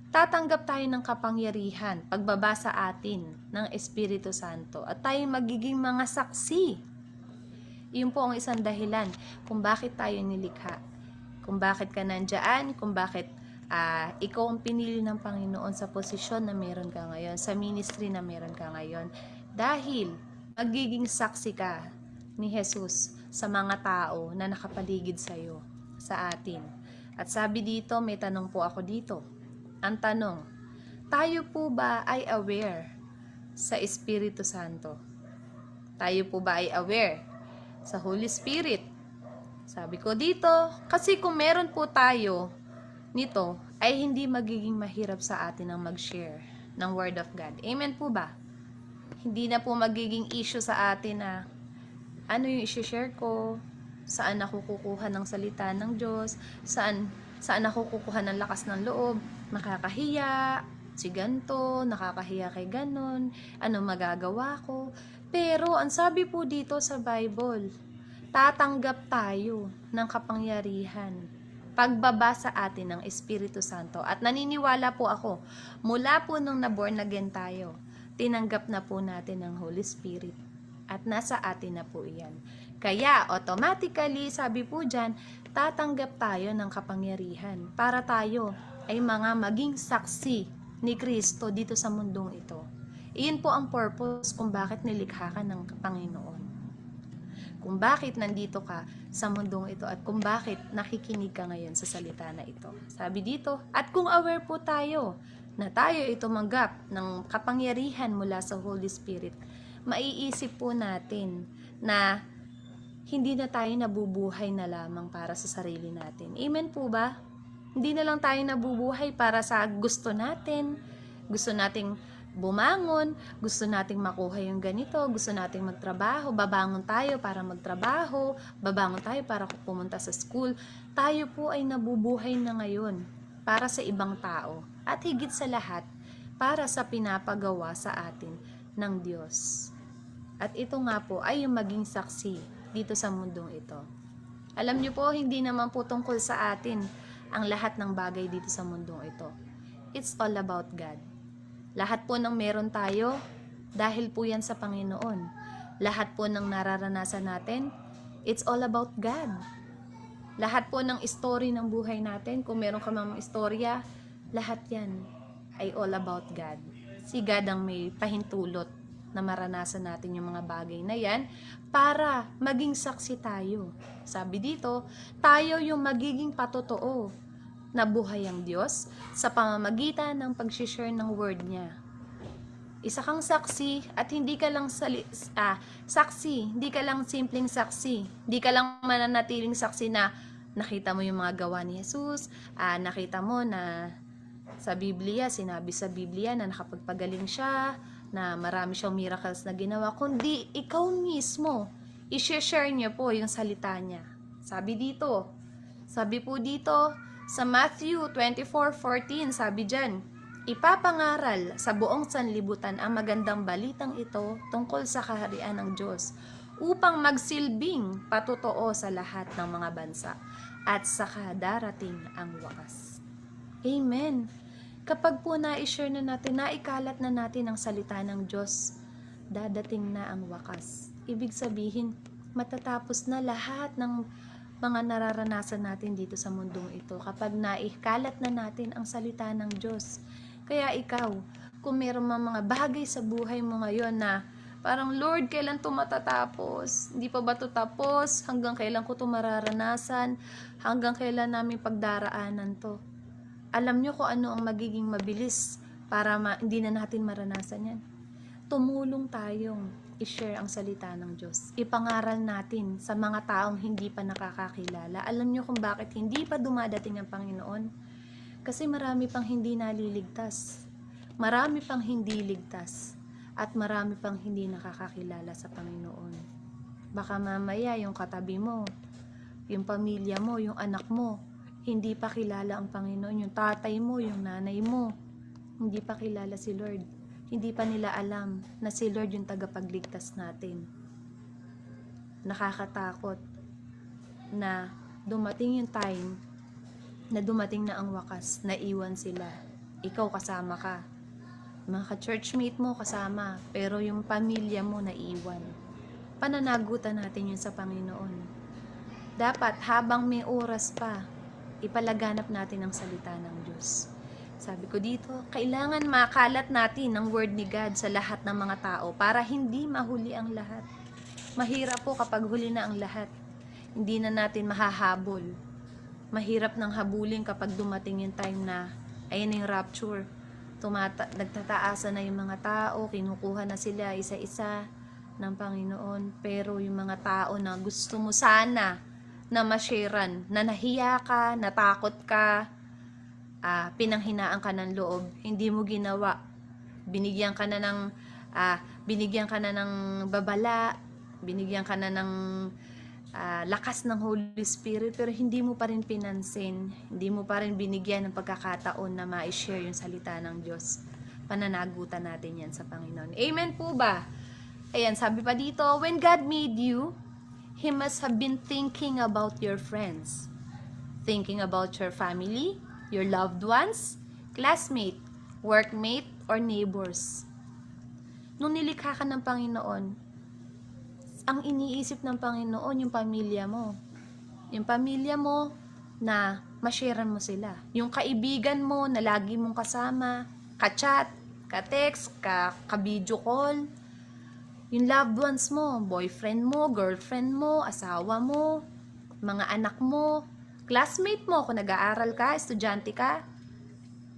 tatanggap tayo ng kapangyarihan, pagbaba sa atin ng Espiritu Santo at tayo magiging mga saksi. Iyon po ang isang dahilan kung bakit tayo nilikha. Kung bakit ka nandyan, kung bakit ikaw ang pinili ng Panginoon sa posisyon na meron ka ngayon, sa ministry na meron ka ngayon. Dahil magiging saksi ka ni Jesus sa mga tao na nakapaligid sa'yo, sa atin. At sabi dito, may tanong po ako dito. Ang tanong, tayo po ba ay aware sa Espiritu Santo? Tayo po ba ay aware sa Holy Spirit? Sabi ko dito, kasi kung meron po tayo nito, ay hindi magiging mahirap sa atin ang mag-share ng Word of God. Amen po ba? Hindi na po magiging issue sa atin na ano yung i-share ko, saan ako kukuha ng salita ng Diyos, saan ako kukuha ng lakas ng loob, nakakahiya, si ganto, nakakahiya kay ganon, ano magagawa ko. Pero ang sabi po dito sa Bible, tatanggap tayo ng kapangyarihan, pagbaba sa atin ng Espiritu Santo. At naniniwala po ako, mula po nung na-born again tayo, tinanggap na po natin ang Holy Spirit. At nasa atin na po iyan. Kaya automatically, sabi po dyan, tatanggap tayo ng kapangyarihan para tayo ay maging saksi ni Kristo dito sa mundong ito. Iyon po ang purpose kung bakit nilikha ka ng Panginoon. Kung bakit nandito ka sa mundong ito at kung bakit nakikinig ka ngayon sa salita na ito. Sabi dito, at kung aware po tayo na tayo ay tumanggap ng kapangyarihan mula sa Holy Spirit, maiisip po natin na hindi na tayo nabubuhay na lamang para sa sarili natin. Amen po ba? Hindi na lang tayo nabubuhay para sa gusto natin, gusto nating bumangon, gusto nating makuha yung ganito, gusto nating magtrabaho, babangon tayo para magtrabaho, babangon tayo para pumunta sa school. Tayo po ay nabubuhay na ngayon para sa ibang tao at higit sa lahat para sa pinapagawa sa atin ng Diyos. At ito nga po ay yung maging saksi dito sa mundong ito. Alam niyo po, hindi naman po tungkol sa atin ang lahat ng bagay dito sa mundong ito. It's all about God. Lahat po ng meron tayo, dahil po yan sa Panginoon. Lahat po ng nararanasan natin, it's all about God. Lahat po ng story ng buhay natin, kung meron ka mga istorya, lahat yan ay all about God. Si God ang may pahintulot na maranasan natin yung mga bagay na yan para maging saksi tayo. Sabi dito, tayo yung magiging patotoo na buhay ang Diyos sa pamamagitan ng pag-share ng word niya. Isa kang saksi at hindi ka lang saksi, hindi ka lang simpleng saksi, hindi ka lang mananatiling saksi na nakita mo yung mga gawa ni Jesus, nakita mo na sa Biblia, sinabi sa Biblia na nakapagpagaling siya, na marami siyang miracles na ginawa, kundi ikaw mismo, i-share niyo po yung salita niya. Sabi po dito, sa Matthew 24:14, sabi dyan, ipapangaral sa buong sanlibutan ang magandang balitang ito tungkol sa kaharian ng Diyos upang magsilbing patotoo sa lahat ng mga bansa at saka darating ang wakas. Amen. Kapag po na-share na natin, naikalat na natin ang salita ng Diyos, dadating na ang wakas. Ibig sabihin, matatapos na lahat ng mga nararanasan natin dito sa mundong ito kapag naikalat na natin ang salita ng Diyos. Kaya ikaw, kung meron mga bagay sa buhay mo ngayon na parang, Lord, kailan to matatapos? Hindi pa ba to tapos? Hanggang kailan ko to mararanasan? Hanggang kailan namin pagdaraanan to? Alam nyo kung ano ang magiging mabilis para hindi na natin maranasan yan. Tumulong tayong i-share ang salita ng Diyos. Ipangaral natin sa mga taong hindi pa nakakakilala. Alam nyo kung bakit hindi pa dumadating ang Panginoon? Kasi marami pang hindi naliligtas. Marami pang hindi ligtas. At marami pang hindi nakakakilala sa Panginoon. Baka mamaya yung katabi mo, yung pamilya mo, yung anak mo, hindi pa kilala ang Panginoon. Yung tatay mo, yung nanay mo, hindi pa kilala si Lord. Hindi pa nila alam na si Lord yung tagapagligtas natin. Nakakatakot na dumating yung time na dumating na ang wakas, naiwan sila. Ikaw kasama ka. Mga ka-churchmate mo kasama, pero yung pamilya mo naiwan. Pananagutan natin yun sa Panginoon. Dapat habang may oras pa, ipalaganap natin ang salita ng Diyos. Sabi ko dito, kailangan makalat natin ang word ni God sa lahat ng mga tao para hindi mahuli ang lahat. Mahirap po kapag huli na ang lahat. Hindi na natin mahahabol. Mahirap nang habulin kapag dumating yung time na, ayun na yung rapture. Nagtataasan na yung mga tao, kinukuha na sila isa-isa ng Panginoon. Pero yung mga tao na gusto mo sana na masharean, na nahiya ka, natakot ka, pinanghinaan ka ng loob, hindi mo ginawa. Binigyan ka na ng babala, binigyan ka na ng lakas ng Holy Spirit, pero hindi mo pa rin pinansin, hindi mo pa rin binigyan ng pagkakataon na ma-share yung salita ng Diyos. Pananagutan natin yan sa Panginoon. Amen po ba? Ayan, sabi pa dito, when God made you, He must have been thinking about your friends, thinking about your family, your loved ones, classmate, workmate, or neighbors. Nung nilikha ka ng Panginoon, ang iniisip ng Panginoon yung pamilya mo. Yung pamilya mo na ma-sharean mo sila. Yung kaibigan mo na lagi mong kasama, ka-chat, ka-text, ka-video call. Yung loved ones mo, boyfriend mo, girlfriend mo, asawa mo, mga anak mo, classmate mo kung nag-aaral ka, estudyante ka.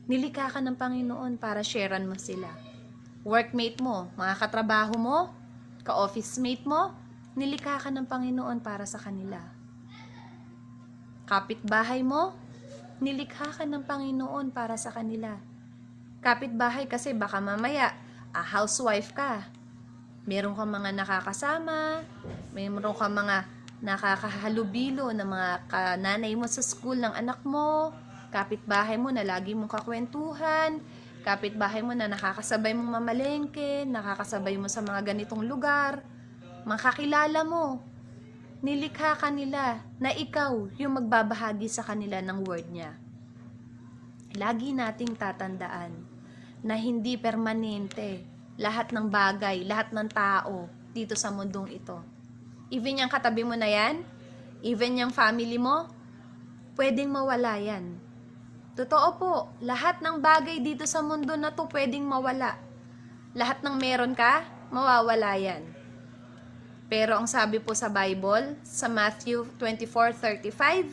Nilikha ka ng Panginoon para sharean mo sila. Workmate mo, mga katrabaho mo, ka-office mate mo, nilikha ka ng Panginoon para sa kanila. Kapitbahay mo, nilikha ka ng Panginoon para sa kanila. Kapitbahay kasi baka mamaya, housewife ka. Meron kang mga nakakasama, meron kang mga nakakahalubilo na mga kananay mo sa school ng anak mo, kapitbahay mo na lagi mong kakwentuhan, kapitbahay mo na nakakasabay mong mamalengke, nakakasabay mo sa mga ganitong lugar, makakilala mo. Nilikha ka nila na ikaw yung magbabahagi sa kanila ng word niya. Lagi nating tatandaan na hindi permanente lahat ng bagay, lahat ng tao dito sa mundong ito. Even yung katabi mo na yan, even yung family mo, pwedeng mawala yan. Totoo po, lahat ng bagay dito sa mundo na to pwedeng mawala. Lahat ng meron ka, mawawala yan. Pero ang sabi po sa Bible, sa Matthew 24:35,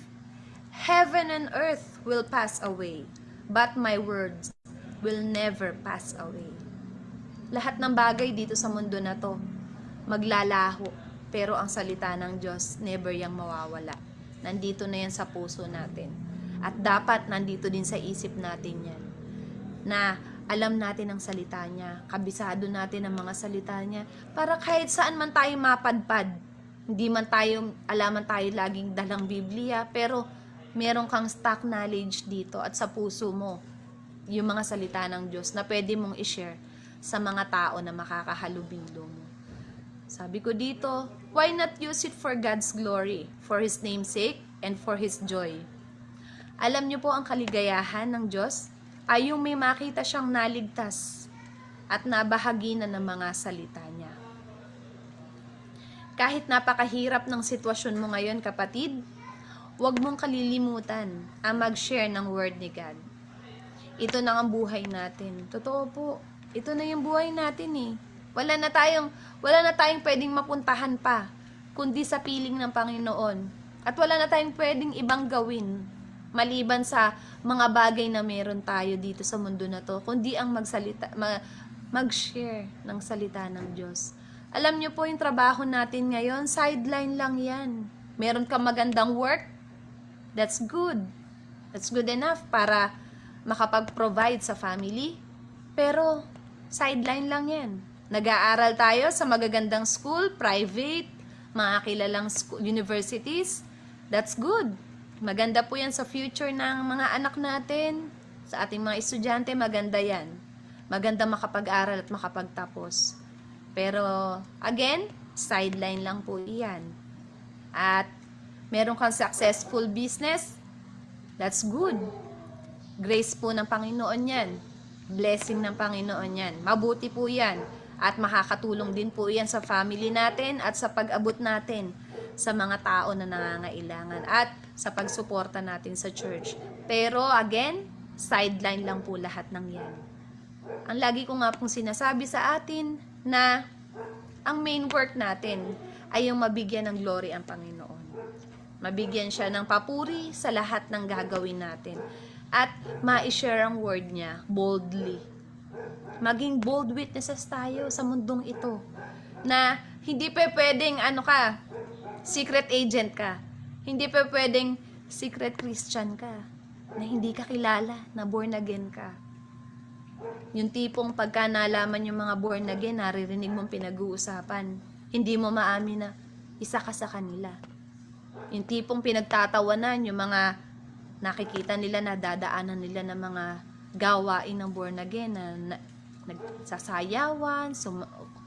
heaven and earth will pass away, but my words will never pass away. Lahat ng bagay dito sa mundo na to, maglalaho. Pero ang salita ng Diyos, never yang mawawala. Nandito na yan sa puso natin. At dapat nandito din sa isip natin yan. Na alam natin ang salita niya. Kabisado natin ang mga salita niya. Para kahit saan man tayo mapadpad. Hindi man tayo, alaman tayo laging dalang Biblia. Pero meron kang stock knowledge dito at sa puso mo. Yung mga salita ng Diyos na pwede mong i-share sa mga tao na makakahalubilo mo. Sabi ko dito, why not use it for God's glory, for His name's sake, and for His joy? Alam niyo po ang kaligayahan ng Diyos? ay yung may makita siyang naligtas at nabahagi na ng mga salita niya. Kahit napakahirap ng sitwasyon mo ngayon, kapatid, huwag mong kalilimutan ang mag-share ng word ni God. Ito na ang buhay natin. Totoo po. Ito na yung buhay natin eh. Wala na tayong pwedeng mapuntahan pa, kundi sa piling ng Panginoon. At wala na tayong pwedeng ibang gawin, maliban sa mga bagay na meron tayo dito sa mundo na to, kundi ang mag-share ng salita ng Diyos. Alam niyo po, yung trabaho natin ngayon, sideline lang yan. Meron kang magandang work, that's good. That's good enough para makapag-provide sa family. Pero, sideline lang yan. Nag-aaral tayo sa magagandang school, private, mga kilalang universities. That's good. Maganda po yan sa future ng mga anak natin. Sa ating mga estudyante, maganda yan. Maganda makapag-aral at makapagtapos. Pero, again, sideline lang po yan. At, meron kang successful business, that's good. Grace po ng Panginoon yan. Blessing ng Panginoon yan. Mabuti po yan. At makakatulong din po yan sa family natin at sa pag-abot natin sa mga tao na nangangailangan at sa pagsuporta natin sa church. Pero, again, sideline lang po lahat ng yan. Ang lagi ko nga pong sinasabi sa atin na ang main work natin ay yung mabigyan ng glory ang Panginoon. Mabigyan siya ng papuri sa lahat ng gagawin natin. At ma-share ang word niya boldly. Maging bold witnesses tayo sa mundong ito. Na hindi pa pwedeng secret agent ka. Hindi pa pwedeng secret Christian ka. Na hindi ka kilala, na born again ka. Yung tipong pagka nalaman yung mga born again, naririnig mong pinag-uusapan, hindi mo maamin na isa ka sa kanila. Yung tipong pinagtatawanan, yung mga nakikita nila na dadaanan nila ng mga gawain ng born again, na nagsasayawan,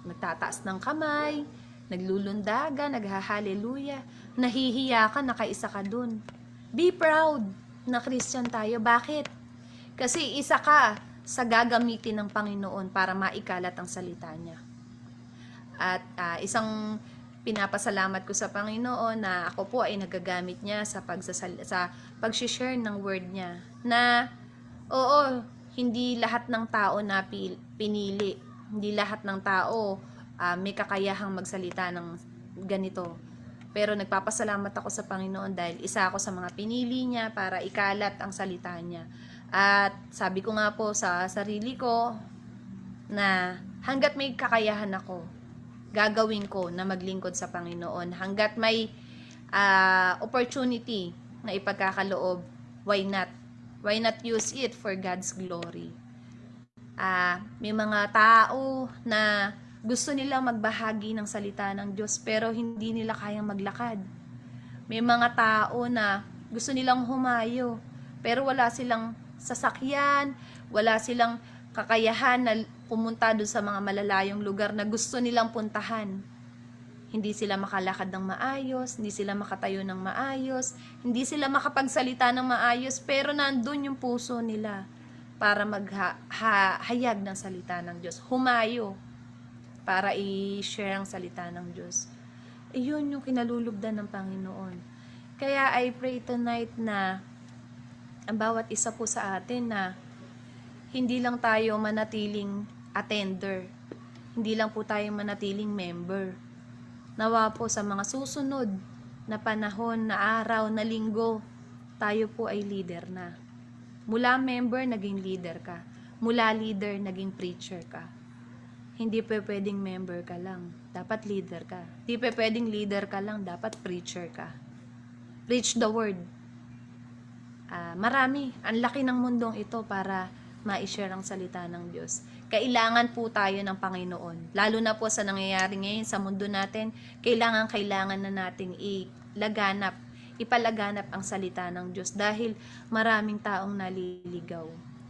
nagtataas ng kamay, naglulundaga, naghahaleluya, nahihiya ka, nakaisa ka dun. Be proud na Christian tayo. Bakit? Kasi isa ka sa gagamitin ng Panginoon para maikalat ang salita niya. At isang pinapasalamat ko sa Panginoon na ako po ay nagagamit niya sa pag-share ng word niya. Na, oo, hindi lahat ng tao na pinili. Hindi lahat ng tao may kakayahang magsalita ng ganito. Pero nagpapasalamat ako sa Panginoon dahil isa ako sa mga pinili niya para ikalat ang salita niya. At sabi ko nga po sa sarili ko na hanggat may kakayahan ako, gagawin ko na maglingkod sa Panginoon. Hanggat may opportunity na ipagkakaloob, why not? Why not use it for God's glory? May mga tao na gusto nilang magbahagi ng salita ng Diyos pero hindi nila kayang maglakad. May mga tao na gusto nilang humayo pero wala silang sasakyan, wala silang kakayahan na pumunta doon sa mga malalayong lugar na gusto nilang puntahan. Hindi sila makalakad ng maayos, hindi sila makatayo ng maayos, hindi sila makapagsalita ng maayos, pero nandun yung puso nila para maghayag ng salita ng Diyos. Humayo para i-share ang salita ng Diyos. Iyon yung kinalulugdan ng Panginoon. Kaya I pray tonight na ang bawat isa po sa atin na hindi lang tayo manatiling attender, hindi lang po tayo manatiling member. Nawa po sa mga susunod na panahon, na araw, na linggo, tayo po ay leader na. Mula member, naging leader ka. Mula leader, naging preacher ka. Hindi pa pwedeng member ka lang, dapat leader ka. Hindi pa pwedeng leader ka lang, dapat preacher ka. Preach the word. Marami, ang laki ng mundong ito para ma-share ang salita ng Diyos. Kailangan po tayo ng Panginoon. Lalo na po sa nangyayari ngayon sa mundo natin, kailangan na nating ipalaganap ang salita ng Diyos dahil maraming taong naliligaw.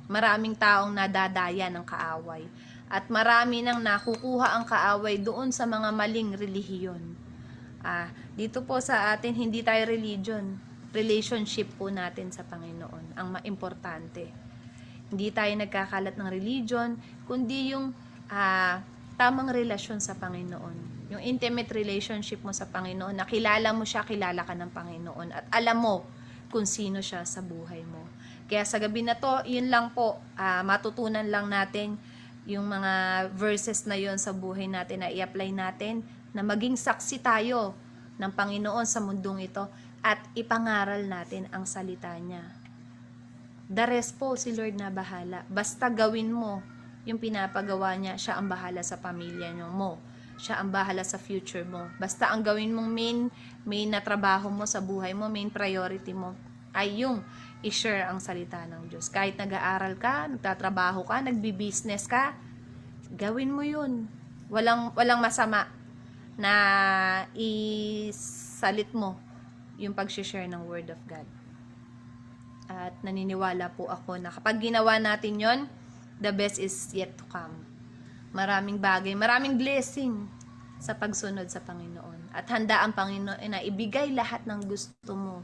Maraming taong nadadaya ng kaaway. At marami nang nakukuha ang kaaway doon sa mga maling relihiyon. Dito po sa atin, hindi tayo religion. Relationship po natin sa Panginoon ang importante. Hindi tayo nagkakalat ng religion, kundi yung tamang relasyon sa Panginoon. Yung intimate relationship mo sa Panginoon, nakilala mo siya, kilala ka ng Panginoon, at alam mo kung sino siya sa buhay mo. Kaya sa gabi na to, yun lang po, matutunan lang natin yung mga verses na yon sa buhay natin na i-apply natin, na maging saksi tayo ng Panginoon sa mundong ito at ipangaral natin ang salita niya. The rest po, si Lord na bahala. Basta gawin mo yung pinapagawa niya, siya ang bahala sa pamilya niyo mo. Siya ang bahala sa future mo. Basta ang gawin mong main na trabaho mo sa buhay mo, main priority mo, ay yung i-share ang salita ng Diyos. Kahit nag-aaral ka, nagtatrabaho ka, nagbi-business ka, gawin mo yun. Walang masama na isalit mo yung pag-share ng Word of God. At naniniwala po ako na kapag ginawa natin yon, the best is yet to come. Maraming bagay, maraming blessing sa pagsunod sa Panginoon. At handa ang Panginoon na ibigay lahat ng gusto mo.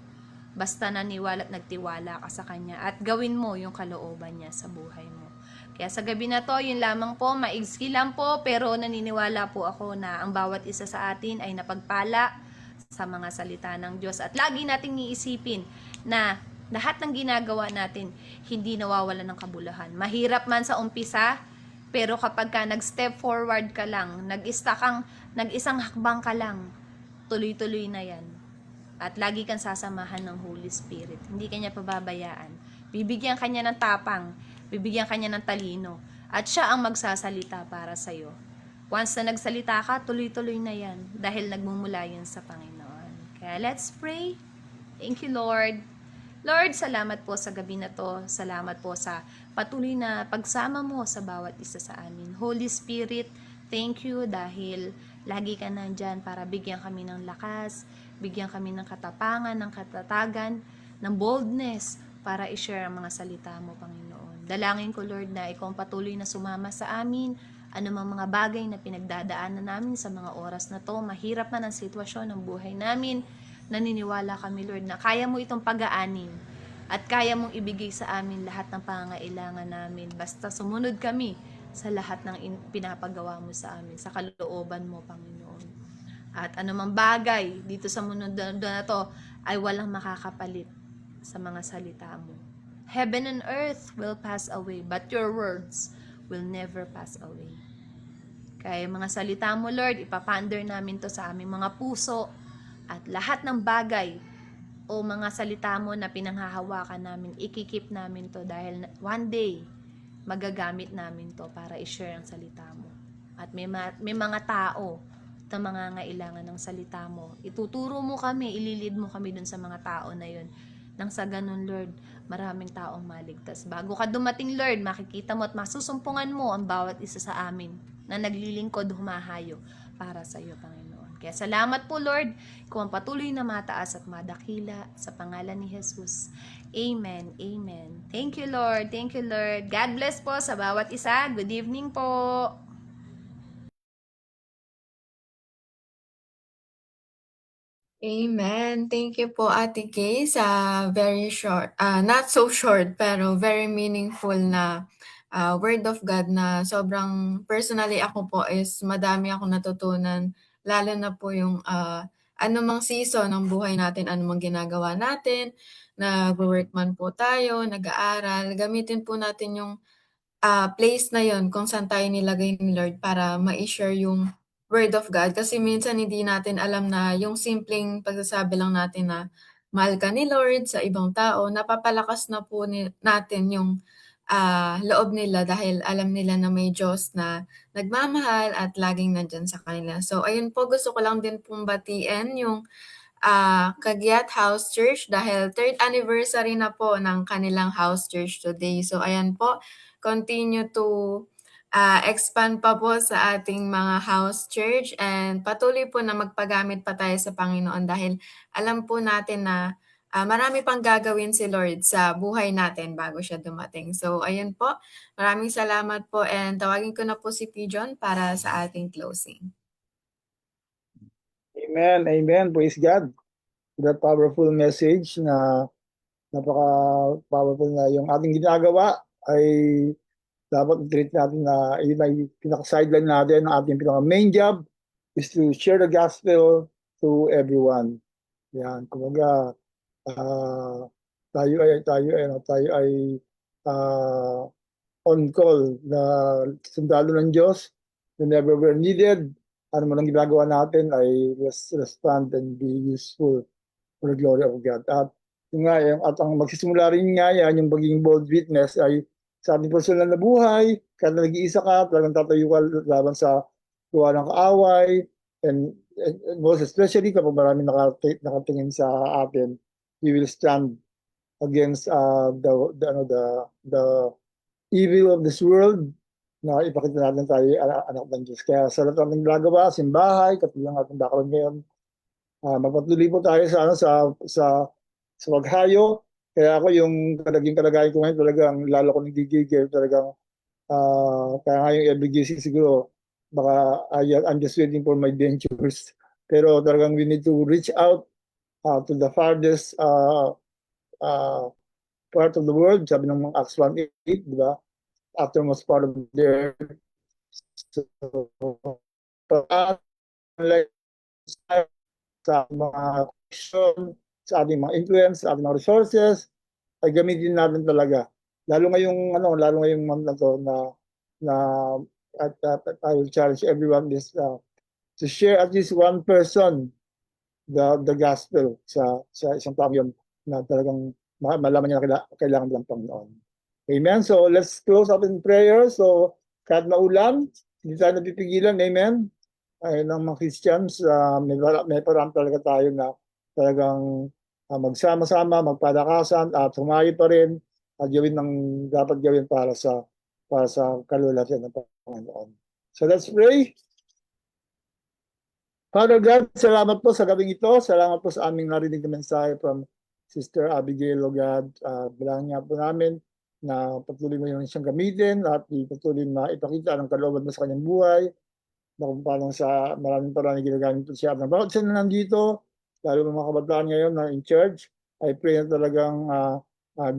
Basta naniwala at nagtiwala ka sa Kanya. At gawin mo yung kalooban niya sa buhay mo. Kaya sa gabi na to, yun lamang po, maigsi lang po, pero naniniwala po ako na ang bawat isa sa atin ay napagpala sa mga salita ng Diyos. At lagi nating iisipin na lahat ng ginagawa natin, hindi nawawalan ng kabuluhan. Mahirap man sa umpisa, pero kapag ka nag-step forward ka lang, nag-isang hakbang ka lang, tuloy-tuloy na yan. At lagi kang sasamahan ng Holy Spirit. Hindi kanya pababayaan. Bibigyan kanya ng tapang, bibigyan kanya ng talino, at siya ang magsasalita para sa'yo. Once na nagsalita ka, tuloy-tuloy na yan, dahil nagmumula yan sa Panginoon. Kaya let's pray. Thank you, Lord. Lord, salamat po sa gabi na to. Salamat po sa patuloy na pagsama mo sa bawat isa sa amin. Holy Spirit, thank you dahil lagi ka nandyan para bigyan kami ng lakas, bigyan kami ng katapangan, ng katatagan, ng boldness para i-share ang mga salita mo, Panginoon. Dalangin ko, Lord, na ikaw ang patuloy na sumama sa amin, anumang mga bagay na pinagdadaanan namin sa mga oras na to, mahirap man ang sitwasyon ng buhay namin, naniniwala kami, Lord, na kaya mo itong pag-aanin at kaya mong ibigay sa amin lahat ng pangangailangan namin. Basta sumunod kami sa lahat ng pinapagawa mo sa amin, sa kalooban mo, Panginoon. At anumang bagay dito sa mundo na to ay walang makakapalit sa mga salita mo. Heaven and earth will pass away, but your words will never pass away. Kaya mga salita mo, Lord, ipaponder namin to sa aming mga puso, at lahat ng bagay o mga salita mo na pinanghahawakan namin, ikikip namin to dahil one day, magagamit namin to para i-share ang salita mo. At may mga tao na mangangailangan ng salita mo. Ituturo mo kami, ililid mo kami dun sa mga tao na yun. Nang sa ganun, Lord, maraming taong maligtas. Bago ka dumating, Lord, makikita mo at masusumpungan mo ang bawat isa sa amin na naglilingkod humahayo para sa iyo, Panginoon. Kaya salamat po, Lord, kung ang patuloy na mataas at madakila sa pangalan ni Jesus. Amen. Amen. Thank you, Lord. Thank you, Lord. God bless po sa bawat isa. Good evening po. Amen. Thank you po, Ate Kay, sa very short, not so short, pero very meaningful na word of God na sobrang personally ako po is madami akong natutunan, lalo na po yung anumang season ng buhay natin, anumang ginagawa natin, nag-work man po tayo, nag-aaral, gamitin po natin yung place na yon kung saan tayo nilagay ni Lord para ma-share yung Word of God. Kasi minsan hindi natin alam na yung simpleng pagsasabi lang natin na mahal ka ni Lord sa ibang tao, napapalakas na po natin yung loob nila dahil alam nila na may Diyos na nagmamahal at laging nandyan sa kanila. So ayun po, gusto ko lang din pong batiin yung Kagiat House Church dahil 3rd anniversary na po ng kanilang house church today. So ayan po, continue to expand pa po sa ating mga house church and patuloy po na magpagamit pa tayo sa Panginoon dahil alam po natin na marami pang gagawin si Lord sa buhay natin bago siya dumating. So ayun po, maraming salamat po and tawagin ko na po si Pijon para sa ating closing. Amen. Amen. Praise God. That powerful message na napaka-powerful na yung ating ginagawa ay dapat i-treat natin na yun ay pinaka-sideline natin. Ang ating pinaka-main job is to share the gospel to everyone. Yan, kumbaga, tayo ay ah, on call na sundalo ng Diyos. Whenever we're needed, ano man ang ginagawa natin ay respond and be useful for the glory of God. At yung nga, at ang magsisimula rin nga yan, yung pagiging bold witness ay sa ating personal na buhay, kahit nag-iisa ka, talagang tatayo ka laban sa tuwa ng kaaway, and most especially kapag marami nakatingin sa atin, we will stand against the evil of this world na ipakita natin tayo anak ng Diyos. Kaya sa lahat ng ginagawa, simbahay, katulad ng ating background ngayon, magpatuloy po tayo sa paghayo. Kaya ako yung naging kalagayan ko ngayon, talagang lalo ko nagigigil, talagang kaya nga yung every gising siguro, baka I'm just waiting for my dentures. Pero talagang we need to reach out to the farthest part of the world, sabi ng mga Acts 1:8, di ba? Uttermost part of the earth. So, sa mga connection, sa ating mga influence, sa ating mga resources, ay gamitin natin talaga. Lalo ngayong month na to na at I will challenge everyone is to share at least one person the gospel sa isang tao yun na talagang malaman niya na kailangan ng Panginoon. Amen. So let's close up in prayer. So kahit maulan, hindi tayo napipigilan. Amen. Ay ng mga Christians, may parang talaga tayo na talagang magsama-sama, magpadakasan at humayo pa rin at gawin ng dapat gawin para sa kalulatan ng Panginoon. So let's pray. Father God, salamat po sa gabing ito. Salamat po sa aming narinig na mensahe from Sister Abigail, O God. Bilangin nga po namin na patuloy mo yung siyang gamitin at patuloy na ipakita ang kalooban mo sa kanyang buhay. Na kung paano sa maraming parang ginagamit po siya. Bawat siya na nandito, lalo ng mga kabataan ngayon na in charge, I pray na talagang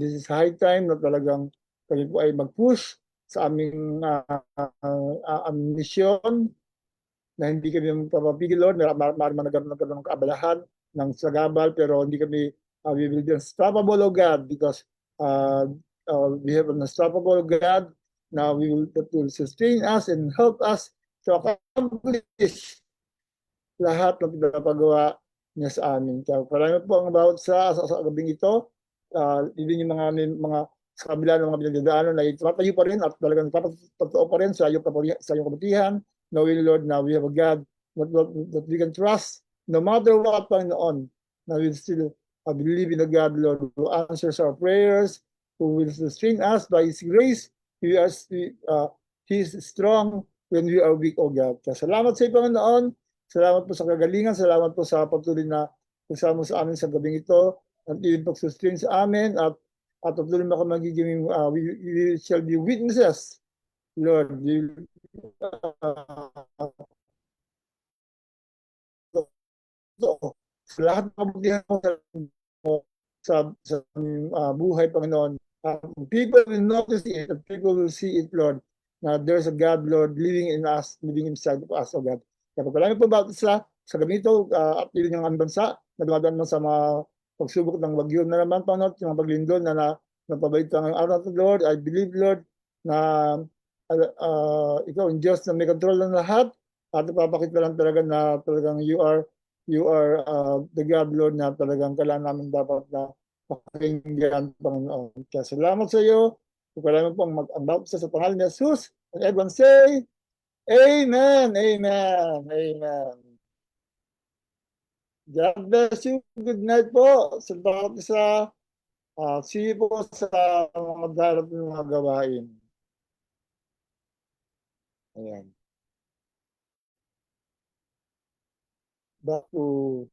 this is high time na talagang kami po ay mag-push sa aming mission na hindi kami papapigil, Lord. Maraming nagkaroon ng kaabalahan ng sagabal, pero hindi kami, we will be unstoppable, O God, because we have an unstoppable God. Now that will sustain us and help us to accomplish lahat ng pinapagawa niya sa amin. Kaya marami po ang bawat sa gabing ito, even yung mga sa kabila ng mga pinagdadaanan na itatayo pa rin at talagang totoo pa rin sa iyong kabutihan, knowing, Lord, now we have a God that we can trust no matter what, Panginoon. Now we still believe in a God, Lord, who answers our prayers, who will sustain us by His grace. He is strong when we are weak, O God. Kaya salamat sa iyo, Panginoon. Salamat po sa kagalingan. Salamat po sa patuloy na kasama sa amin sa gabing ito. At iyong pag-sustain sa amin at patuloy na kami magiging, we shall be witnesses, Lord. Sa lahat ng kabutihan mo sa buhay, Panginoon, people will notice it, and people will see it, Lord, na there's a God, Lord, living in us, living inside of us, O God. Kaya pagkalami po ba sa gabi ito, at yun yung bansa, na dumadaan mo sa mga pagsubok ng bagyo na naman, Panginoon, yung mga paglindol na napabait ang araw ng Lord. I believe, Lord, na ikaw ang Diyos na may control ng lahat, at ipapakita lang talaga na talagang you are the God, Lord, na talagang kailangan namin dapat na pakinggan, Panginoon. Kaya salamat sa iyo. Kailangan po ang baptisa sa pangalan ni Jesus. And everyone say, Amen, Amen, Amen. God bless you. Good night po sa bawat isa. See you po sa mga darating mga gawain. Ayan. Back to